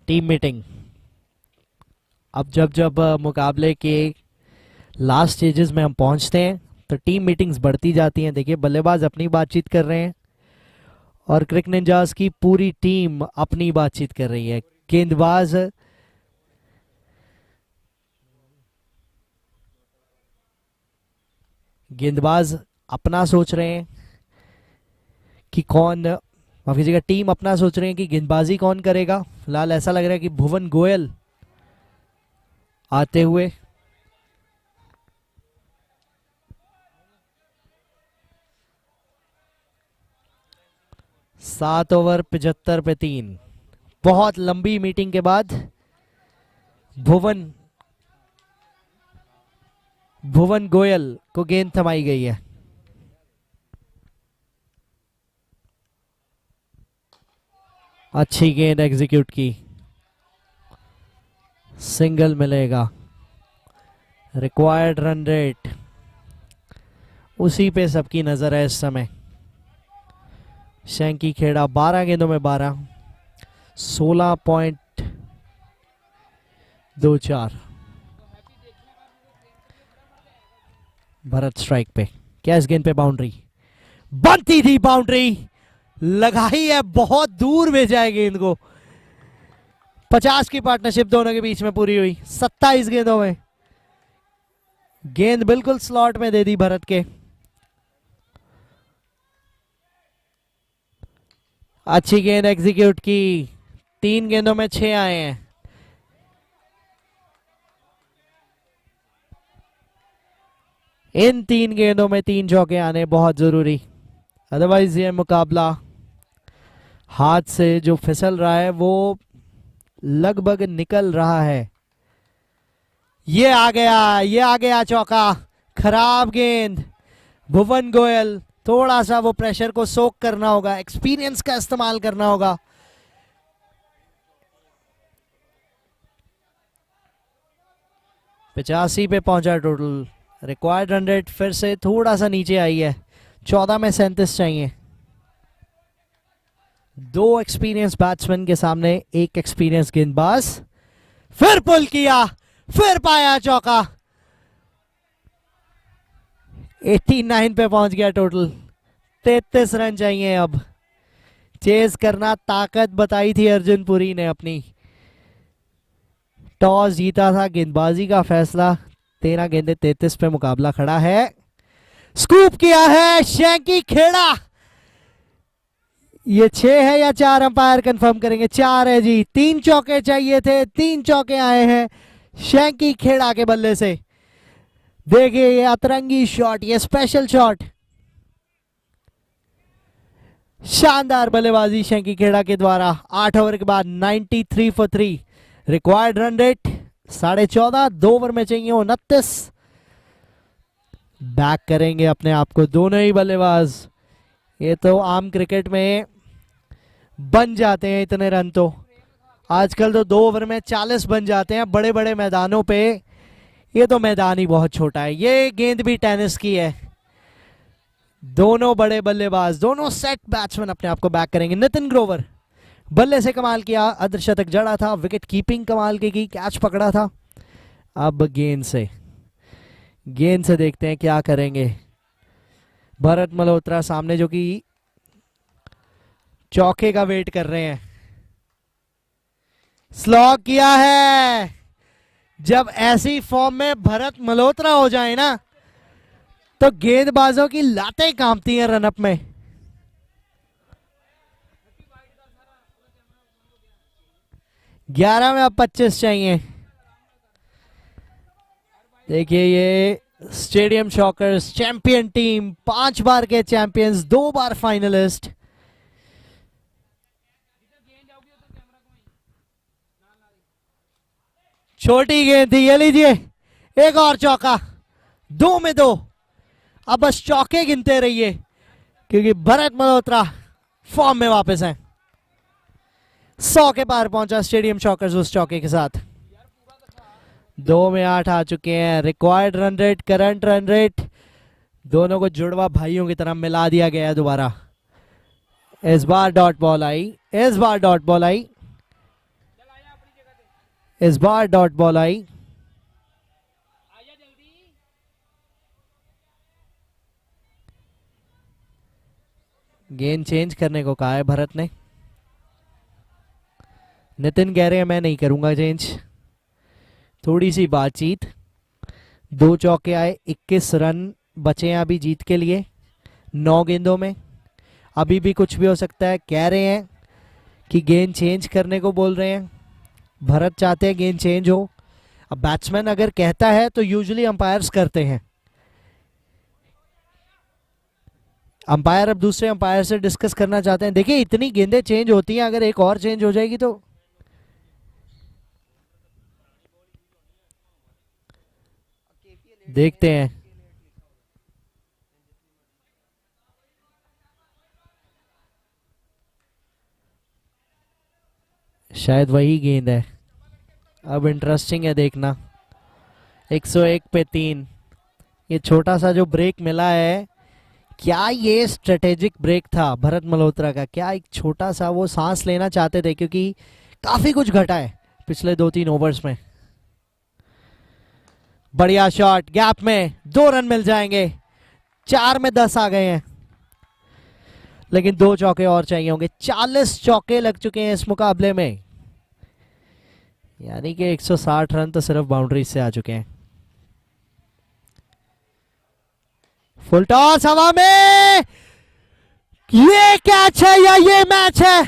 Speaker 1: टीम मीटिंग, अब जब जब मुकाबले के लास्ट स्टेजेस में हम पहुंचते हैं तो टीम मीटिंग्स बढ़ती जाती हैं। देखिए बल्लेबाज अपनी बातचीत कर रहे हैं और क्रिक निंजाज की पूरी टीम अपनी बातचीत कर रही है। गेंदबाज अपना सोच रहे हैं कि कौन, माफ कीजिएगा, टीम अपना सोच रहे हैं कि गेंदबाजी कौन करेगा। फिलहाल ऐसा लग रहा है कि भुवन गोयल आते हुए, सात ओवर 75 पे 3। बहुत लंबी मीटिंग के बाद भुवन गोयल को गेंद थमाई गई है। अच्छी गेंद एग्जीक्यूट की, सिंगल मिलेगा। रिक्वायर्ड रन रेट उसी पे सबकी नजर है इस समय। शैंकी खेड़ा 12 गेंदों में 12, 16 पॉइंट 2-4। भरत स्ट्राइक पे, क्या इस गेंद पे बाउंड्री बनती थी? बाउंड्री लगाई है, बहुत दूर भेजा है गेंद को। 50 की पार्टनरशिप दोनों के बीच में पूरी हुई 27 गेंदों में। गेंद बिल्कुल स्लॉट में दे दी भरत के। अच्छी गेंद एग्जीक्यूट की, 3 गेंदों में 6 आए हैं। इन 3 गेंदों में 3 चौके आने बहुत जरूरी, अदरवाइज ये मुकाबला हाथ से जो फिसल रहा है वो लगभग निकल रहा है। ये आ गया चौका। खराब गेंद, भुवन गोयल। थोड़ा सा वो प्रेशर को सोक करना होगा, एक्सपीरियंस का इस्तेमाल करना होगा। पिचासी पे पहुंचा टोटल। रिक्वायर्ड रन रेट फिर से थोड़ा सा नीचे आई है, 14 में 37 चाहिए। 2 एक्सपीरियंस बैट्समैन के सामने 1 एक्सपीरियंस गेंदबाज। फिर पुल किया, फिर पाया चौका। 89 पे पहुंच गया टोटल। 33 रन चाहिए अब। चेज करना ताकत बताई थी अर्जुन पुरी ने अपनी। टॉस जीता था, गेंदबाजी का फैसला। 13 गेंदे 33 पे मुकाबला खड़ा है। स्कूप किया है शैंकी खेड़ा। ये 6 है या 4? अंपायर कंफर्म करेंगे। 4 है जी। 3 चौके चाहिए थे, 3 चौके आए हैं शैंकी खेड़ा के बल्ले से। देखिए ये अतरंगी शॉट, ये स्पेशल शॉट। शानदार बल्लेबाजी शैंकी खेड़ा के द्वारा। 8 ओवर के बाद 93 for 3। Required run rate 14.5। 2 over में चाहिए 29। बैक करेंगे अपने आप को दोनों ही बल्लेबाज। ये तो आम क्रिकेट में बन जाते हैं इतने रन, तो आजकल तो 2 ओवर में 40 बन जाते हैं बड़े बड़े मैदानों पे। ये तो मैदान ही बहुत छोटा है। ये गेंद भी टेनिस की है। दोनों बड़े बल्लेबाज, दोनों सेट बैट्समैन अपने आप को बैक करेंगे। नितिन ग्रोवर बल्ले से कमाल किया, अर्धशतक जड़ा था। विकेट कीपिंग कमाल की, कैच पकड़ा था। अब गेंद से देखते हैं क्या करेंगे भरत मल्होत्रा सामने, जो कि चौके का वेट कर रहे हैं। स्लॉग किया है। जब ऐसी फॉर्म में भरत मल्होत्रा हो जाए ना, तो गेंदबाजों की लातें कांपती हैं रनअप में। ग्यारह में अब 25 चाहिए। देखिए ये स्टेडियम शॉकर्स चैंपियन टीम, 5 बार के चैंपियंस, 2 बार फाइनलिस्ट। छोटी गेंद थी, ये लीजिए एक और चौका। 2 में 2। अब बस चौके गिनते रहिए, क्योंकि भरत मल्होत्रा फॉर्म में वापस हैं। 100 के पार पहुंचा स्टेडियम शॉकर्स उस चौके के साथ। 2 में 8 आ चुके हैं। Required run rate, current run rate, दोनों को जुड़वा भाइयों की तरह मिला दिया गया है दोबारा। इस बार डॉट बॉल आई, इस बार डॉट बॉल आई, इस बार डॉट बॉल आई। गेंद चेंज करने को कहा है भरत ने। नितिन कह रहे हैं मैं नहीं करूंगा चेंज। थोड़ी सी बातचीत। 2 चौके आए, 21 रन बचे हैं अभी जीत के लिए 9 गेंदों में। अभी भी कुछ भी हो सकता है। कह रहे हैं कि गेंद चेंज करने को बोल रहे हैं। भरत चाहते हैं गेंद चेंज हो। अब बैट्समैन अगर कहता है तो यूजुअली अंपायर्स करते हैं। अंपायर अब दूसरे अंपायर से डिस्कस करना चाहते हैं। देखिए इतनी गेंदें चेंज होती हैं, अगर एक और चेंज हो जाएगी तो देखते हैं। शायद वही गेंद है। अब इंटरेस्टिंग है देखना। 101 पे 3। ये छोटा सा जो ब्रेक मिला है, क्या ये स्ट्रेटेजिक ब्रेक था भरत मल्होत्रा का? क्या एक छोटा सा वो सांस लेना चाहते थे, क्योंकि काफी कुछ घटा है पिछले 2-3 ओवर्स में। बढ़िया शॉट, गैप में 2 रन मिल जाएंगे। 4 में 10 आ गए हैं, लेकिन 2 चौके और चाहिए होंगे। 40 चौके लग चुके हैं इस मुकाबले में, यानी कि 160 रन तो सिर्फ बाउंड्री से आ चुके हैं। फुल टॉस हवा में, ये कैच है या ये मैच है?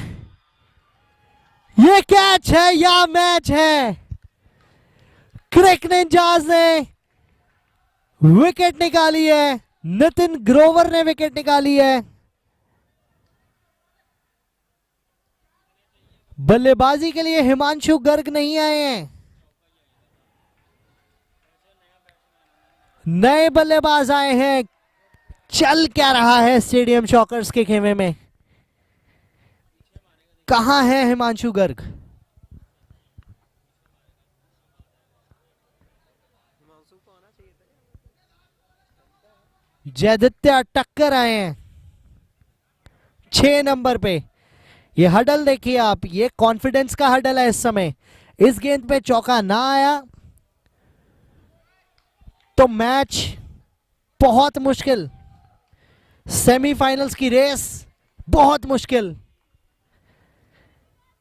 Speaker 1: ये कैच है या मैच है? क्रिक निंजास ने विकेट निकाली है, नितिन ग्रोवर ने विकेट निकाली है। बल्लेबाजी के लिए हिमांशु गर्ग नहीं आए हैं, नए बल्लेबाज आए हैं। चल क्या रहा है स्टेडियम शॉकर्स के खेमे में? कहां है हिमांशु गर्ग? जयदित्य टक्कर आए हैं 6 नंबर पे। ये हडल देखिए आप, ये कॉन्फिडेंस का हडल है इस समय। इस गेंद पे चौका ना आया तो मैच बहुत मुश्किल, सेमीफाइनल्स की रेस बहुत मुश्किल।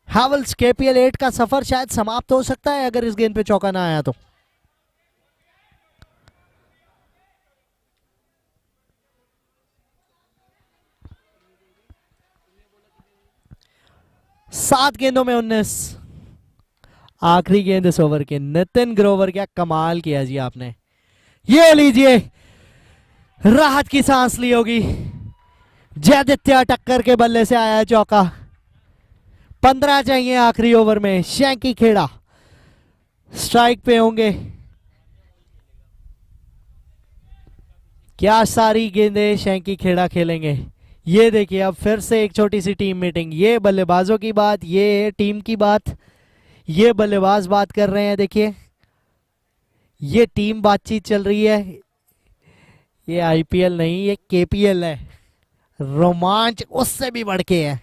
Speaker 1: हैवल्स केपीएल 8 का सफर शायद समाप्त हो सकता है अगर इस गेंद पे चौका ना आया तो। सात गेंदों में 19, आखिरी गेंद इस ओवर के। नितिन ग्रोवर, क्या कमाल किया जी आपने। ये लीजिए, राहत की सांस ली होगी। जयदित्य टक्कर के बल्ले से आया है चौका। 15 चाहिए आखिरी ओवर में। शैंकी खेड़ा स्ट्राइक पे होंगे। क्या सारी गेंदें शैंकी खेड़ा खेलेंगे? ये देखिए, अब फिर से एक छोटी सी टीम मीटिंग। ये बल्लेबाजों की बात, ये टीम की बात, ये बल्लेबाज बात कर रहे हैं। देखिए, ये टीम बातचीत चल रही है। ये आईपीएल नहीं, ये केपीएल है। रोमांच उससे भी बढ़ के है।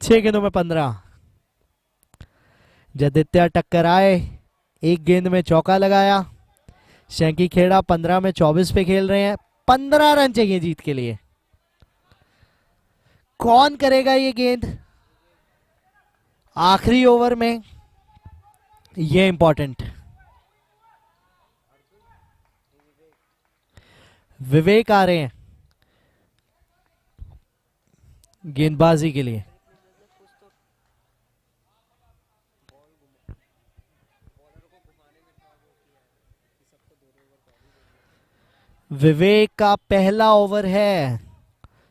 Speaker 1: 6 गेंदों में 15। जयदित्य टक्कर आए, एक गेंद में चौका लगाया। शैंकी खेड़ा 15 में 24 पे खेल रहे हैं। 15 रन चाहिए जीत के लिए। कौन करेगा ये गेंद आखिरी ओवर में, ये इंपॉर्टेंट। विवेक आ रहे हैं गेंदबाजी के लिए। विवेक का पहला ओवर है,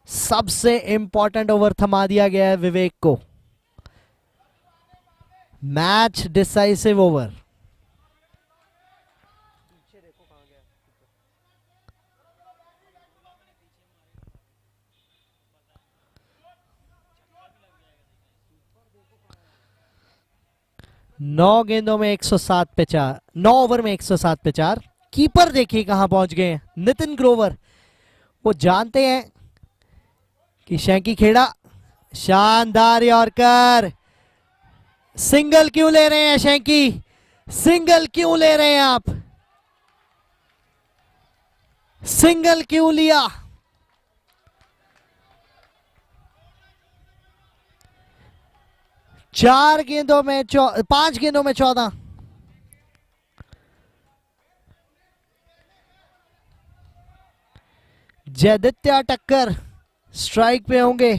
Speaker 1: सबसे इंपॉर्टेंट ओवर थमा दिया गया है विवेक को। Match decisive over. नौ गेंदों में 107 पे 4, 9 ओवर में 107 पे 4। कीपर देखिए कहां पहुंच गए हैं, नितिन ग्रोवर। वो जानते हैं कि शैंकी खेड़ा शानदार यॉर्कर। सिंगल क्यों ले रहे हैं शैंकी? सिंगल क्यों ले रहे हैं आप? सिंगल क्यों लिया? पांच गेंदों में 14। जयदित्य टक्कर स्ट्राइक पे होंगे।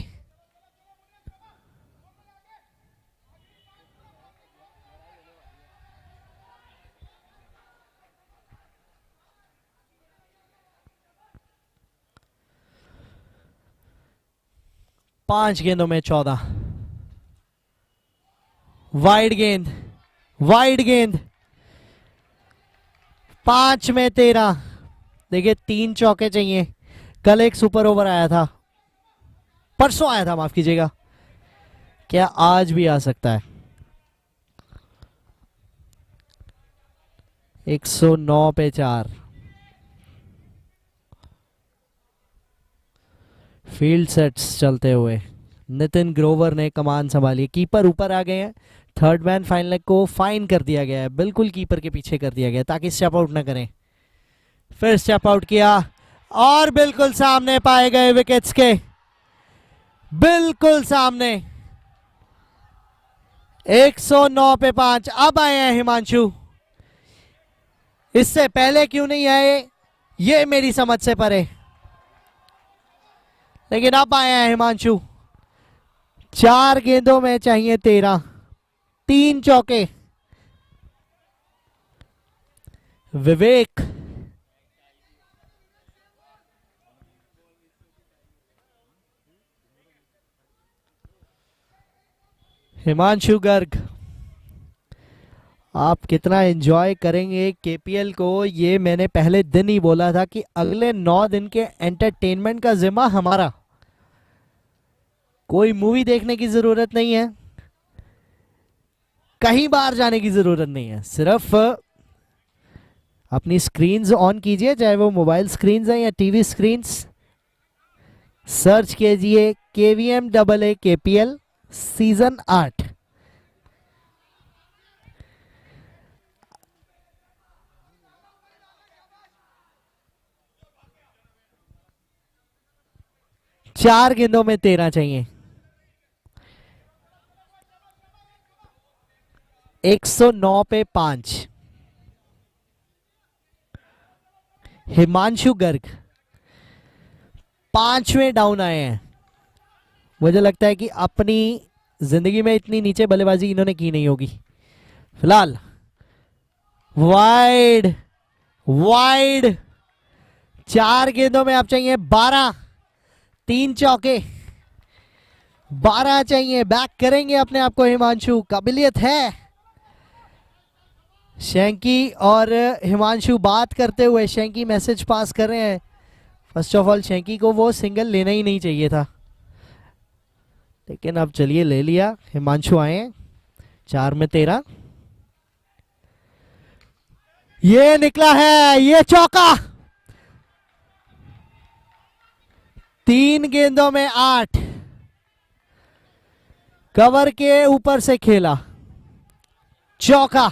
Speaker 1: पांच गेंदों में 14। वाइड गेंद, वाइड गेंद। 5 में 13। देखिए, 3 चौके चाहिए। कल एक सुपर ओवर आया था, परसों आया था, माफ कीजिएगा। क्या आज भी आ सकता है? 109 पे 4। फील्ड सेट्स चलते हुए नितिन ग्रोवर ने कमान संभाली, कीपर ऊपर आ गए हैं, थर्ड मैन फाइनल को फाइन कर दिया गया है, बिल्कुल कीपर के पीछे कर दिया गया ताकि स्टेप आउट ना करें। फिर स्टेप आउट किया और बिल्कुल सामने पाए गए विकेट्स के, बिल्कुल सामने। 109 पे 5। अब आए हैं हिमांशु, इससे पहले क्यों नहीं आए ये मेरी समझ से परे, लेकिन अब आए हैं हिमांशु। 4 गेंदों में चाहिए 13, 3 चौके। विवेक हिमांशु गर्ग, आप कितना एंजॉय करेंगे केपीएल को ये मैंने पहले दिन ही बोला था कि अगले 9 दिन के एंटरटेनमेंट का जिम्मा हमारा। कोई मूवी देखने की जरूरत नहीं है, कहीं बाहर जाने की जरूरत नहीं है, सिर्फ अपनी स्क्रीन्स ऑन कीजिए, चाहे वो मोबाइल स्क्रीन्स हैं या टीवी स्क्रीन्स। सर्च कीजिए KVM KPL सीजन 8। चार गेंदों में 13 चाहिए। 109 पे 5। हिमांशु गर्ग 5वें डाउन आए हैं। मुझे लगता है कि अपनी जिंदगी में इतनी नीचे बल्लेबाजी इन्होंने की नहीं होगी। फिलहाल वाइड वाइड, 4 गेंदों में आप चाहिए 12, 3 चौके, 12 चाहिए। बैक करेंगे अपने आप को हिमांशु, काबिलियत है। शैंकी और हिमांशु बात करते हुए शैंकी मैसेज पास कर रहे हैं। फर्स्ट ऑफ ऑल शैंकी को वो सिंगल लेना ही नहीं चाहिए था, लेकिन अब चलिए ले लिया। हिमांशु आए 4 में 13। ये निकला है, ये चौका। 3 गेंदों में 8, कवर के ऊपर से खेला, चौका।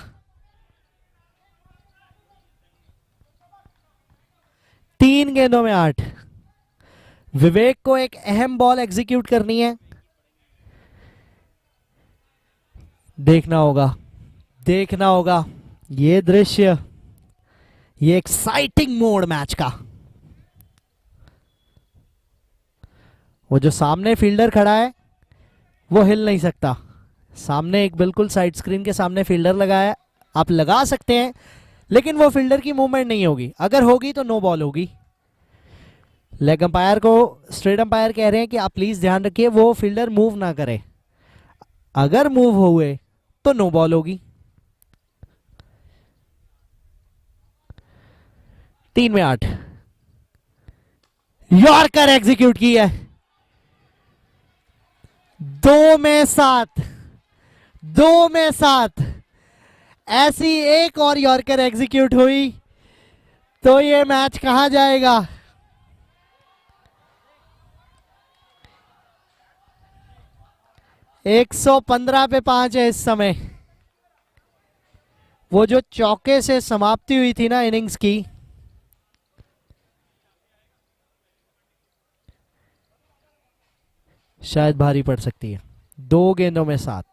Speaker 1: 3 गेंदों में 8। विवेक को एक अहम बॉल एग्जीक्यूट करनी है, देखना होगा, देखना होगा ये दृश्य, ये एक्साइटिंग मोड मैच का। वो जो सामने फील्डर खड़ा है वो हिल नहीं सकता। सामने एक बिल्कुल साइड स्क्रीन के सामने फील्डर लगा है, आप लगा सकते हैं, लेकिन वो फील्डर की मूवमेंट नहीं होगी। अगर होगी तो नो बॉल होगी। लेग अंपायर को स्ट्रेट अंपायर कह रहे हैं कि आप प्लीज ध्यान रखिए वो फील्डर मूव ना करे, अगर मूव हुए तो नो बॉल होगी। 3 में 8, यॉर्कर एग्जीक्यूट की है। 2 में 7, 2 में 7। ऐसी एक और यॉर्कर एग्जीक्यूट हुई तो ये मैच कहां जाएगा। एक 115 पे 5 है इस समय। वो जो चौके से समाप्ति हुई थी ना इनिंग्स की, शायद भारी पड़ सकती है। 2 गेंदों में 7।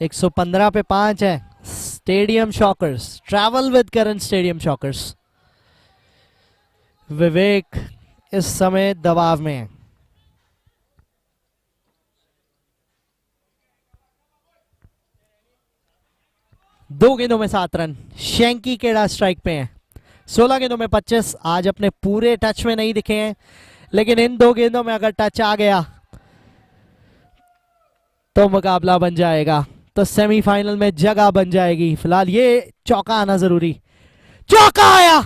Speaker 1: 115 पे 5 है। Stadium shockers, travel with current stadium shockers. Vivek इस समय दबाव में है। 2 गेंदों में 7 रन। शैंकी केड़ा स्ट्राइक पे हैं। 16 गेंदों में 25। आज अपने पूरे टच में नहीं दिखे हैं, लेकिन इन 2 गेंदों में अगर टच आ गया तो मुकाबला बन जाएगा, तो सेमीफाइनल में जगह बन जाएगी। फिलहाल ये चौका आना जरूरी। चौका आया।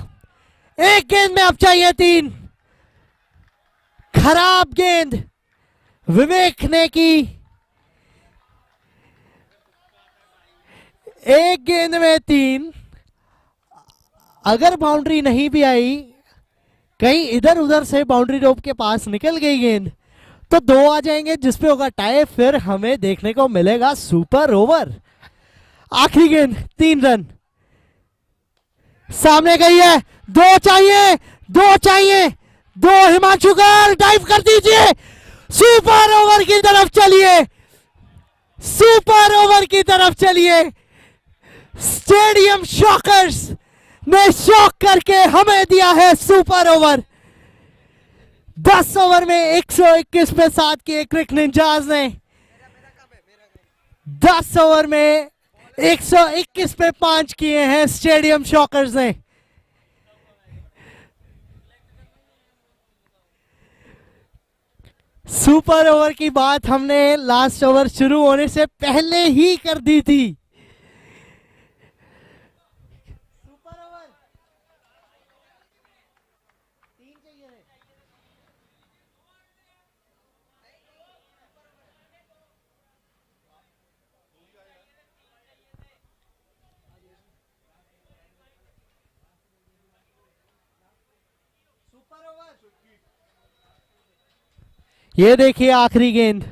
Speaker 1: 1 गेंद में अब चाहिए 3। खराब गेंद विवेक ने की। 1 गेंद में 3। अगर बाउंड्री नहीं भी आई कहीं इधर उधर से बाउंड्री रोप के पास निकल गई गेंद तो 2 आ जाएंगे जिसपे होगा टाई, फिर हमें देखने को मिलेगा सुपर ओवर। आखिरी गेंद 3 रन सामने गई है, 2 चाहिए, 2 चाहिए, 2। हिमांशु गर्ग डाइव कर दीजिए, सुपर ओवर की तरफ चलिए, सुपर ओवर की तरफ चलिए। स्टेडियम शॉकर्स ने शॉक करके हमें दिया है सुपर ओवर। 10 ओवर में 121 पे 7 किए क्रिक निंजाज ने, 10 ओवर में 121 पे 5 किए हैं स्टेडियम शॉकर्स ने। सुपर ओवर की बात हमने लास्ट ओवर शुरू होने से पहले ही कर दी थी। ये देखिए आखिरी गेंद,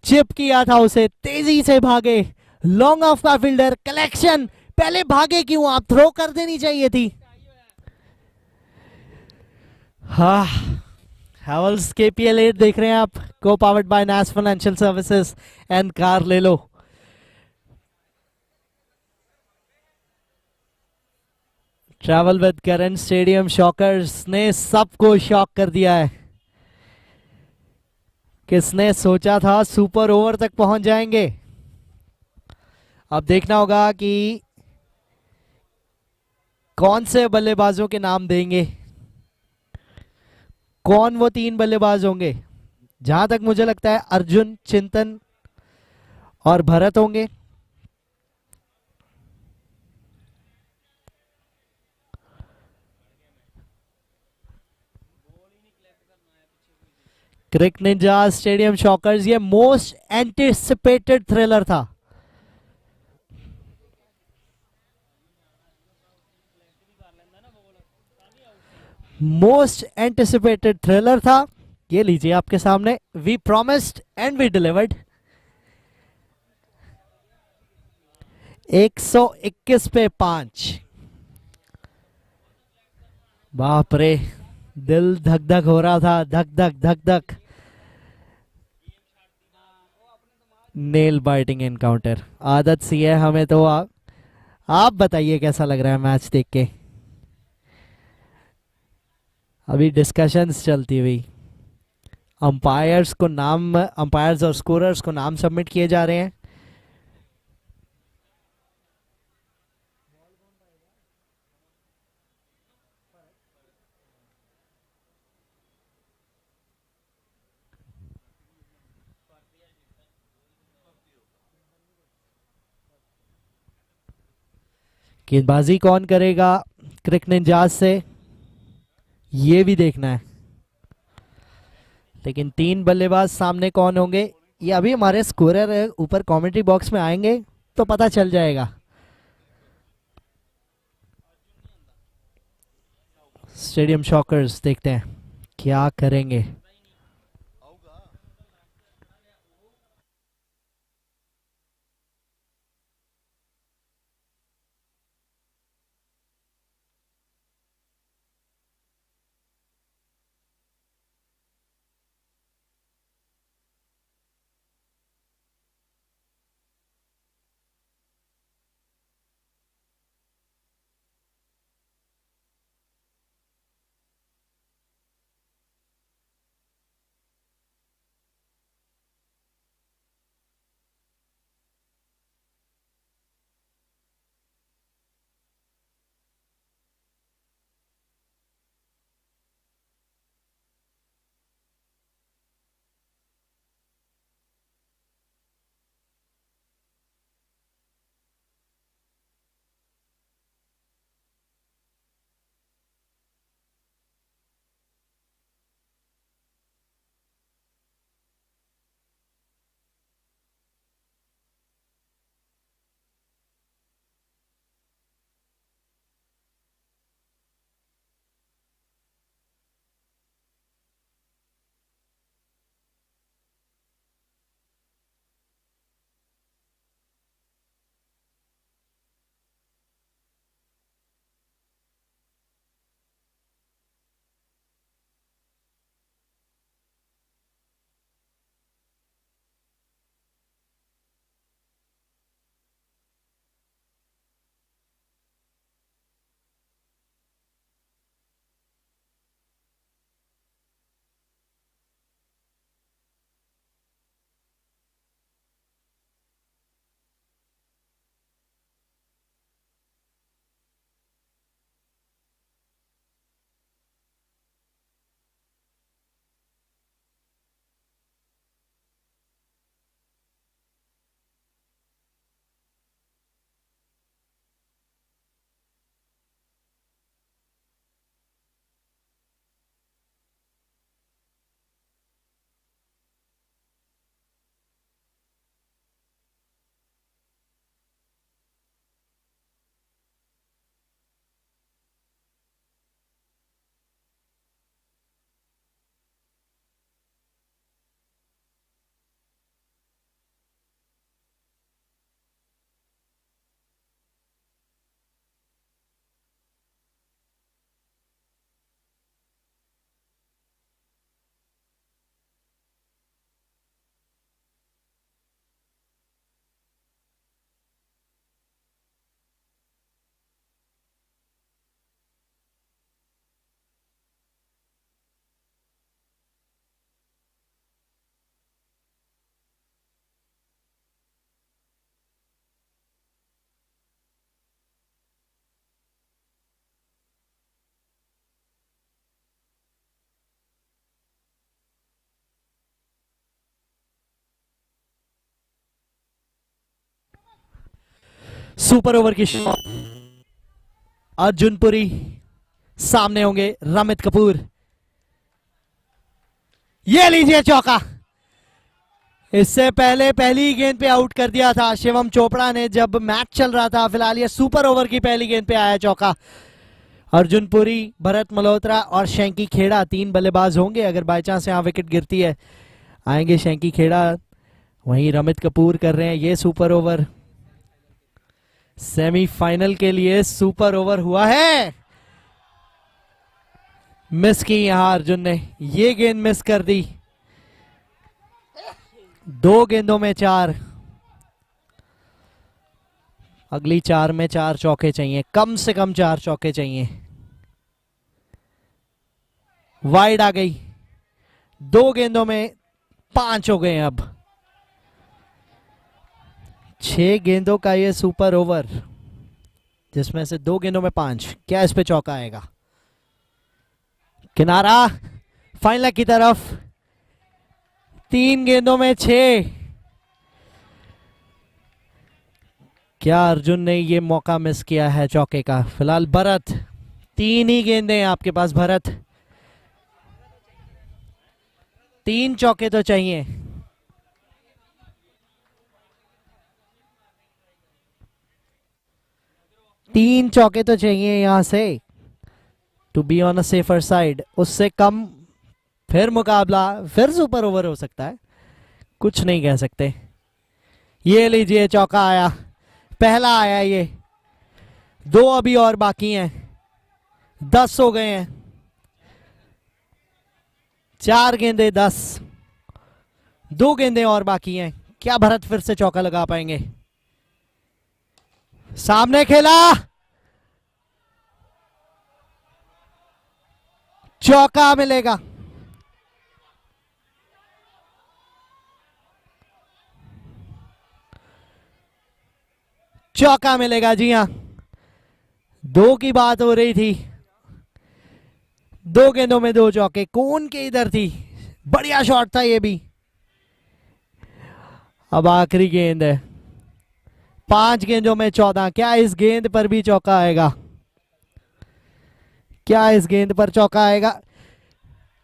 Speaker 1: चिप किया था उसे, तेजी से भागे, लॉन्ग ऑफ का फील्डर, कलेक्शन, पहले भागे क्यों आप, थ्रो कर देनी चाहिए थी। हाँ, हैवल्स KPL 8 देख रहे हैं आप, co powered by Naas financial services and car ले लो। Travel with Karan, stadium shockers ने सबको शॉक कर दिया है। किसने सोचा था सुपर ओवर तक पहुंच जाएंगे। अब देखना होगा कि कौन से बल्लेबाजों के नाम देंगे, कौन वो 3 बल्लेबाज होंगे। जहां तक मुझे लगता है अर्जुन, चिंतन और भरत होंगे। क्रिक निंजा, स्टेडियम शॉकर्स, ये मोस्ट एंटिसिपेटेड थ्रिलर था। मोस्ट एंटिसिपेटेड थ्रिलर था। ये लीजिए आपके सामने, we promised and we delivered. 121 पे 5। बाप रे, दिल धक धक हो रहा था, धक धक धक धक। नेल बाइटिंग एनकाउंटर, आदत सी है हमें तो। आप बताइए कैसा लग रहा है मैच देख के। अभी डिस्कशंस चलती हुई, अंपायर्स को नाम, अंपायर्स और स्कोरर्स को नाम सबमिट किए जा रहे हैं। गेंदबाजी कौन करेगा क्रिक निंजाज से, ये भी देखना है। लेकिन 3 बल्लेबाज सामने कौन होंगे ये अभी हमारे स्कोरर ऊपर कमेंट्री बॉक्स में आएंगे तो पता चल जाएगा। स्टेडियम शॉकर्स देखते हैं क्या करेंगे। सुपर ओवर की शॉट। अर्जुनपुरी सामने होंगे रमित कपूर। ये लीजिए चौका। इससे पहले पहली गेंद पे आउट कर दिया था शिवम चोपड़ा ने जब मैच चल रहा था। फिलहाल ये सुपर ओवर की पहली गेंद पे आया चौका। अर्जुनपुरी, भरत मल्होत्रा और शैंकी खेड़ा 3 बल्लेबाज होंगे। अगर बाय चांस यहां विकेट गिरती है आएंगे शैंकी खेड़ा, वहीं रमित कपूर कर रहे हैं ये सुपर ओवर। सेमीफाइनल के लिए सुपर ओवर हुआ है। मिस की यहां अर्जुन ने, ये गेंद मिस कर दी। 2 गेंदों में 4। अगली 4 में 4 चौके चाहिए, कम से कम 4 चौके चाहिए। वाइड आ गई। 2 गेंदों में 5 हो गए हैं अब। 6 गेंदों का ये सुपर ओवर, जिसमें से 2 गेंदों में 5। क्या इस पे चौका आएगा? किनारा फाइनल की तरफ। 3 गेंदों में 6। क्या अर्जुन ने ये मौका मिस किया है चौके का? फिलहाल भरत, 3 ही गेंदें आपके पास भरत, 3 चौके तो चाहिए। तीन चौके तो चाहिए यहां से, to be on a safer side. उससे कम फिर मुकाबला, फिर सुपर ओवर हो सकता है, कुछ नहीं कह सकते। ये लीजिए चौका आया, पहला आया ये। 2 अभी और बाकी हैं, 10 हो गए हैं। 4 गेंदें 10, 2 गेंदें और बाकी हैं। क्या भरत फिर से चौका लगा पाएंगे? सामने खेला, चौका मिलेगा। चौका मिलेगा, जी हां। 2 की बात हो रही थी, 2 गेंदों में 2 चौके। कौन के इधर थी, बढ़िया शॉट था ये भी। अब आखिरी गेंद है, 5 गेंदों में 14। क्या इस गेंद पर भी चौका आएगा? क्या इस गेंद पर चौका आएगा?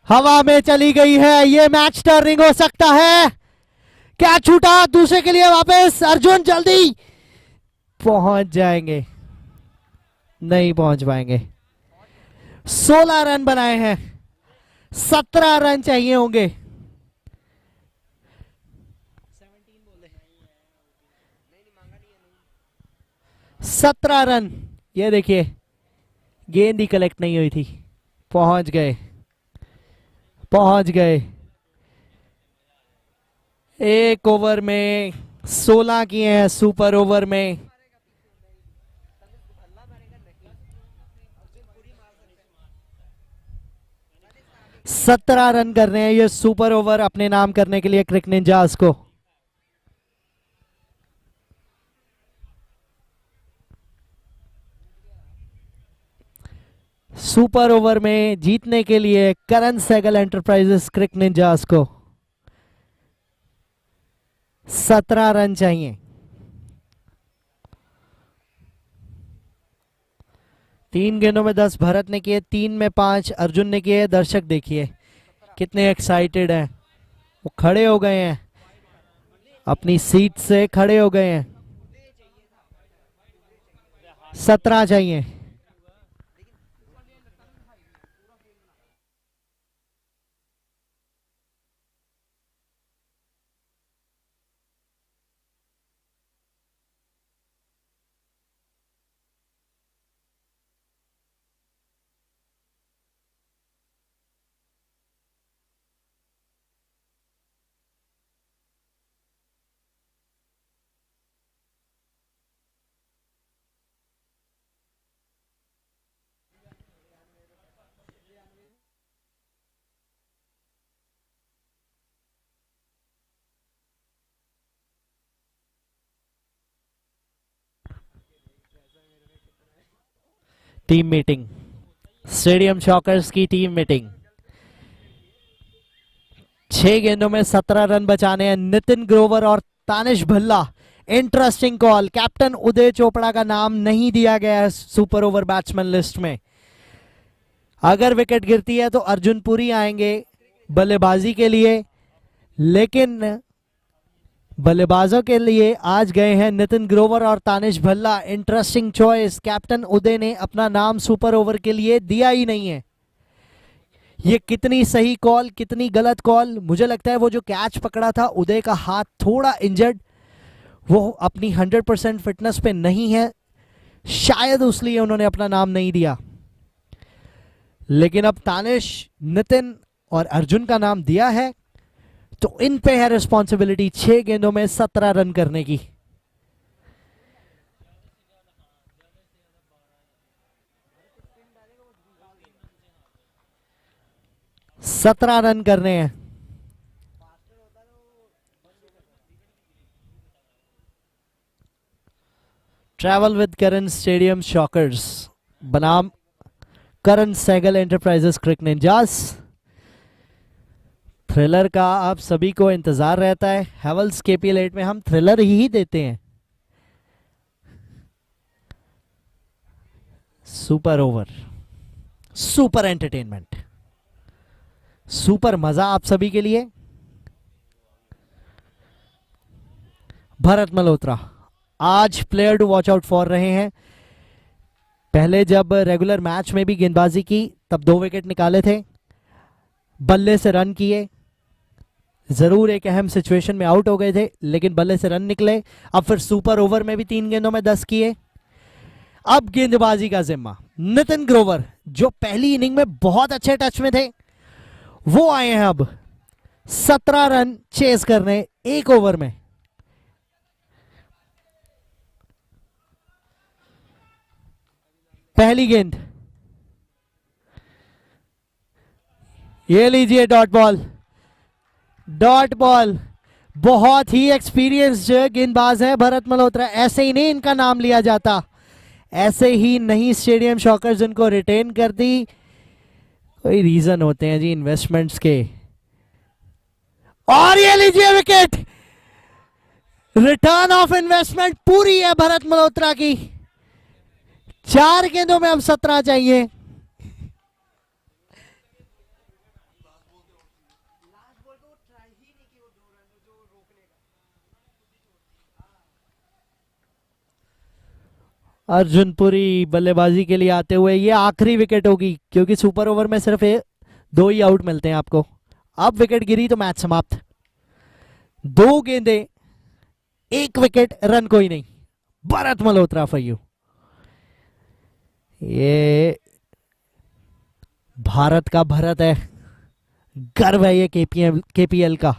Speaker 1: हवा में चली गई है, ये मैच टर्निंग हो सकता है। क्या छूटा? दूसरे के लिए वापस। अर्जुन जल्दी पहुंच जाएंगे, नहीं पहुंच पाएंगे। 16 रन बनाए हैं, 17 रन चाहिए होंगे। 17 रन। ये देखिए गेंद ही कलेक्ट नहीं हुई थी। पहुंच गए, पहुंच गए। 1 ओवर में 16 किए हैं, सुपर ओवर में। सत्रह रन कर रहे हैं ये सुपर ओवर अपने नाम करने के लिए क्रिक निंजास को। सुपर ओवर में जीतने के लिए करण सहगल एंटरप्राइजेस क्रिक निंजास को 17 रन चाहिए। 3 गेंदों में 10 भरत ने किए, 3 में 5 अर्जुन ने किए। दर्शक देखिए कितने एक्साइटेड हैं, वो खड़े हो गए हैं, अपनी सीट से खड़े हो गए हैं। 17 चाहिए। टीम मीटिंग, स्टेडियम शॉकर्स की टीम मीटिंग। 6 गेंदों में 17 रन बचाने हैं। नितिन ग्रोवर और Tanish Bhalla interesting call, captain Uday Chopra का नाम नहीं दिया गया है सुपर ओवर बैट्समैन लिस्ट में। अगर विकेट गिरती है तो अर्जुन पुरी आएंगे बल्लेबाजी के लिए, लेकिन बल्लेबाजों के लिए आज गए हैं नितिन ग्रोवर और Tanish Bhalla. Interesting choice, captain Uday ने अपना नाम सुपर ओवर के लिए दिया ही नहीं है। ये कितनी सही कॉल, कितनी गलत कॉल। मुझे लगता है वो जो कैच पकड़ा था, उदय का हाथ थोड़ा इंजर्ड, वो अपनी 100% फिटनेस पे नहीं है, शायद इसलिए उन्होंने अपना नाम नहीं दिया। लेकिन अब तानिश, नितिन और अर्जुन का नाम दिया है, तो इन पे है रिस्पॉन्सिबिलिटी 6 गेंदों में 17 रन करने की। सत्रह रन करने हैं। Travel with Karan stadium shockers बनाम करण सहगल एंटरप्राइजेस क्रिक निंजास। थ्रिलर का आप सभी को इंतजार रहता है। हेवल्स KPL 8 में हम थ्रिलर ही देते हैं। Super over, super entertainment, super मजा आप सभी के लिए। भरत मल्होत्रा आज player to watch out for रहे हैं। पहले जब रेगुलर मैच में भी गेंदबाजी की तब 2 विकेट निकाले थे, बल्ले से रन किए, जरूर एक अहम सिचुएशन में आउट हो गए थे, लेकिन बल्ले से रन निकले। अब फिर सुपर ओवर में भी 3 गेंदों में 10 किए। अब गेंदबाजी का जिम्मा नितिन ग्रोवर, जो पहली इनिंग में बहुत अच्छे टच में थे, वो आए हैं अब 17 रन चेस करने 1 ओवर में। पहली गेंद, ये लीजिए डॉट बॉल। डॉट बॉल, बहुत ही एक्सपीरियंस्ड गेंदबाज है भरत मल्होत्रा। ऐसे ही नहीं इनका नाम लिया जाता, ऐसे ही नहीं स्टेडियम शॉकर्स इनको रिटेन करती। कोई रीजन होते हैं जी इन्वेस्टमेंट्स के। और ये लीजिए विकेट, रिटर्न ऑफ इन्वेस्टमेंट पूरी है भरत मल्होत्रा की। 4 गेंदों में अब 17 चाहिए। अर्जुन पुरी बल्लेबाजी के लिए आते हुए, ये आखिरी विकेट होगी क्योंकि सुपर ओवर में सिर्फ 2 ही आउट मिलते हैं आपको। अब विकेट गिरी तो मैच समाप्त। 2 गेंदे 1 विकेट, रन कोई नहीं। Bharat Malhotra for you. ये भारत का भरत है, गर्व है ये KPL का।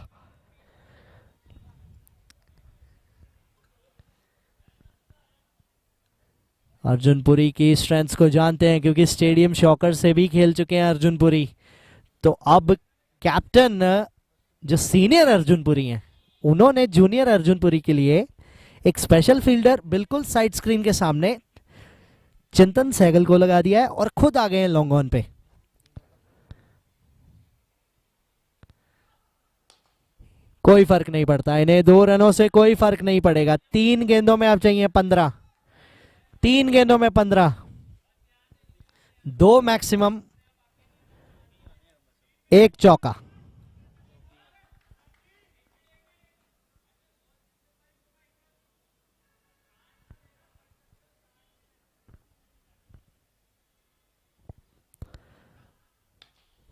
Speaker 1: अर्जुन पुरी की स्ट्रेंथ्स को जानते हैं क्योंकि स्टेडियम शॉकर से भी खेल चुके हैं अर्जुन पुरी। तो अब कैप्टन जो सीनियर अर्जुन पुरी हैं, उन्होंने जूनियर अर्जुन पुरी के लिए एक स्पेशल फील्डर बिल्कुल साइड स्क्रीन के सामने चिंतन सहगल को लगा दिया है और खुद आ गए हैं लॉन्ग ऑन पे। कोई फर्क नहीं पड़ता इन्हें, 2 रनों से कोई फर्क नहीं पड़ेगा। 3 गेंदों में अब चाहिए 15, 3 गेंदों में 15, 2 मैक्सिमम, 1 चौका।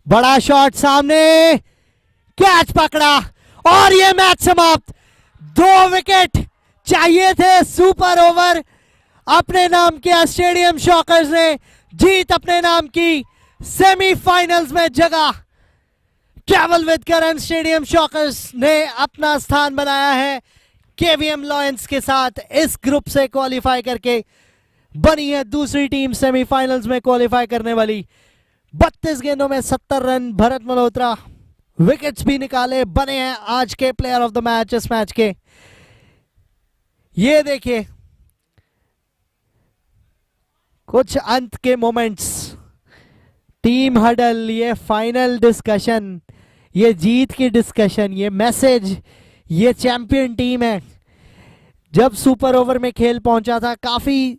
Speaker 1: बड़ा शॉट सामने, कैच पकड़ा और ये मैच समाप्त। 2 विकेट चाहिए थे सुपर ओवर। अपने नाम किया स्टेडियम शॉकर्स ने, जीत अपने नाम की, सेमीफाइनल्स में जगह। Travel with Karan stadium shockers ने अपना स्थान बनाया है KVM लॉयंस के साथ। इस ग्रुप से क्वालिफाई करके बनी है दूसरी टीम सेमीफाइनल्स में क्वालिफाई करने वाली। 32 गेंदों में 70 रन भरत मल्होत्रा, विकेट्स भी निकाले, बने हैं आज के प्लेयर ऑफ द मैच इस मैच के। ये देखिए कुछ अंत के मोमेंट्स, टीम हडल, ये फाइनल डिस्कशन, ये जीत की डिस्कशन, ये मैसेज, ये चैंपियन टीम है जब सुपर ओवर में खेल पहुंचा था, काफी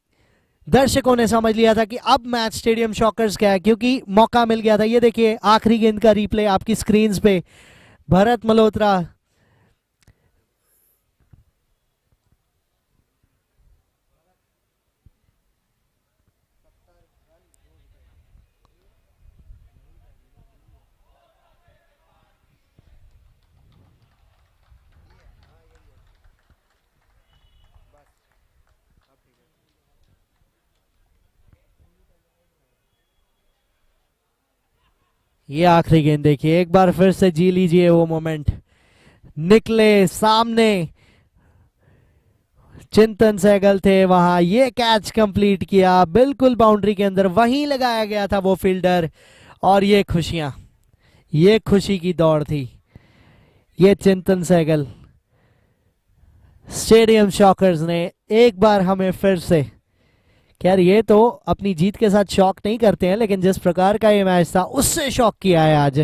Speaker 1: दर्शकों ने समझ लिया था कि अब मैच स्टेडियम शॉकर्स का है, क्योंकि मौका मिल गया था। ये देखिए आखिरी गेंद का रिप्ले आपकी स्क्रीन पे, भरत मल्होत्रा ये आखिरी गेंद देखिए, एक बार फिर से जी लीजिए वो मोमेंट। निकले सामने, चिंतन सहगल थे वहां, ये कैच कंप्लीट किया बिल्कुल बाउंड्री के अंदर, वहीं लगाया गया था वो फील्डर। और ये खुशियां, ये खुशी की दौड़ थी। ये चिंतन सहगल, स्टेडियम शॉकर्स ने एक बार हमें फिर से, खैर ये तो अपनी जीत के साथ शॉक नहीं करते हैं, लेकिन जिस प्रकार का ये मैच था उससे शॉक किया है आज।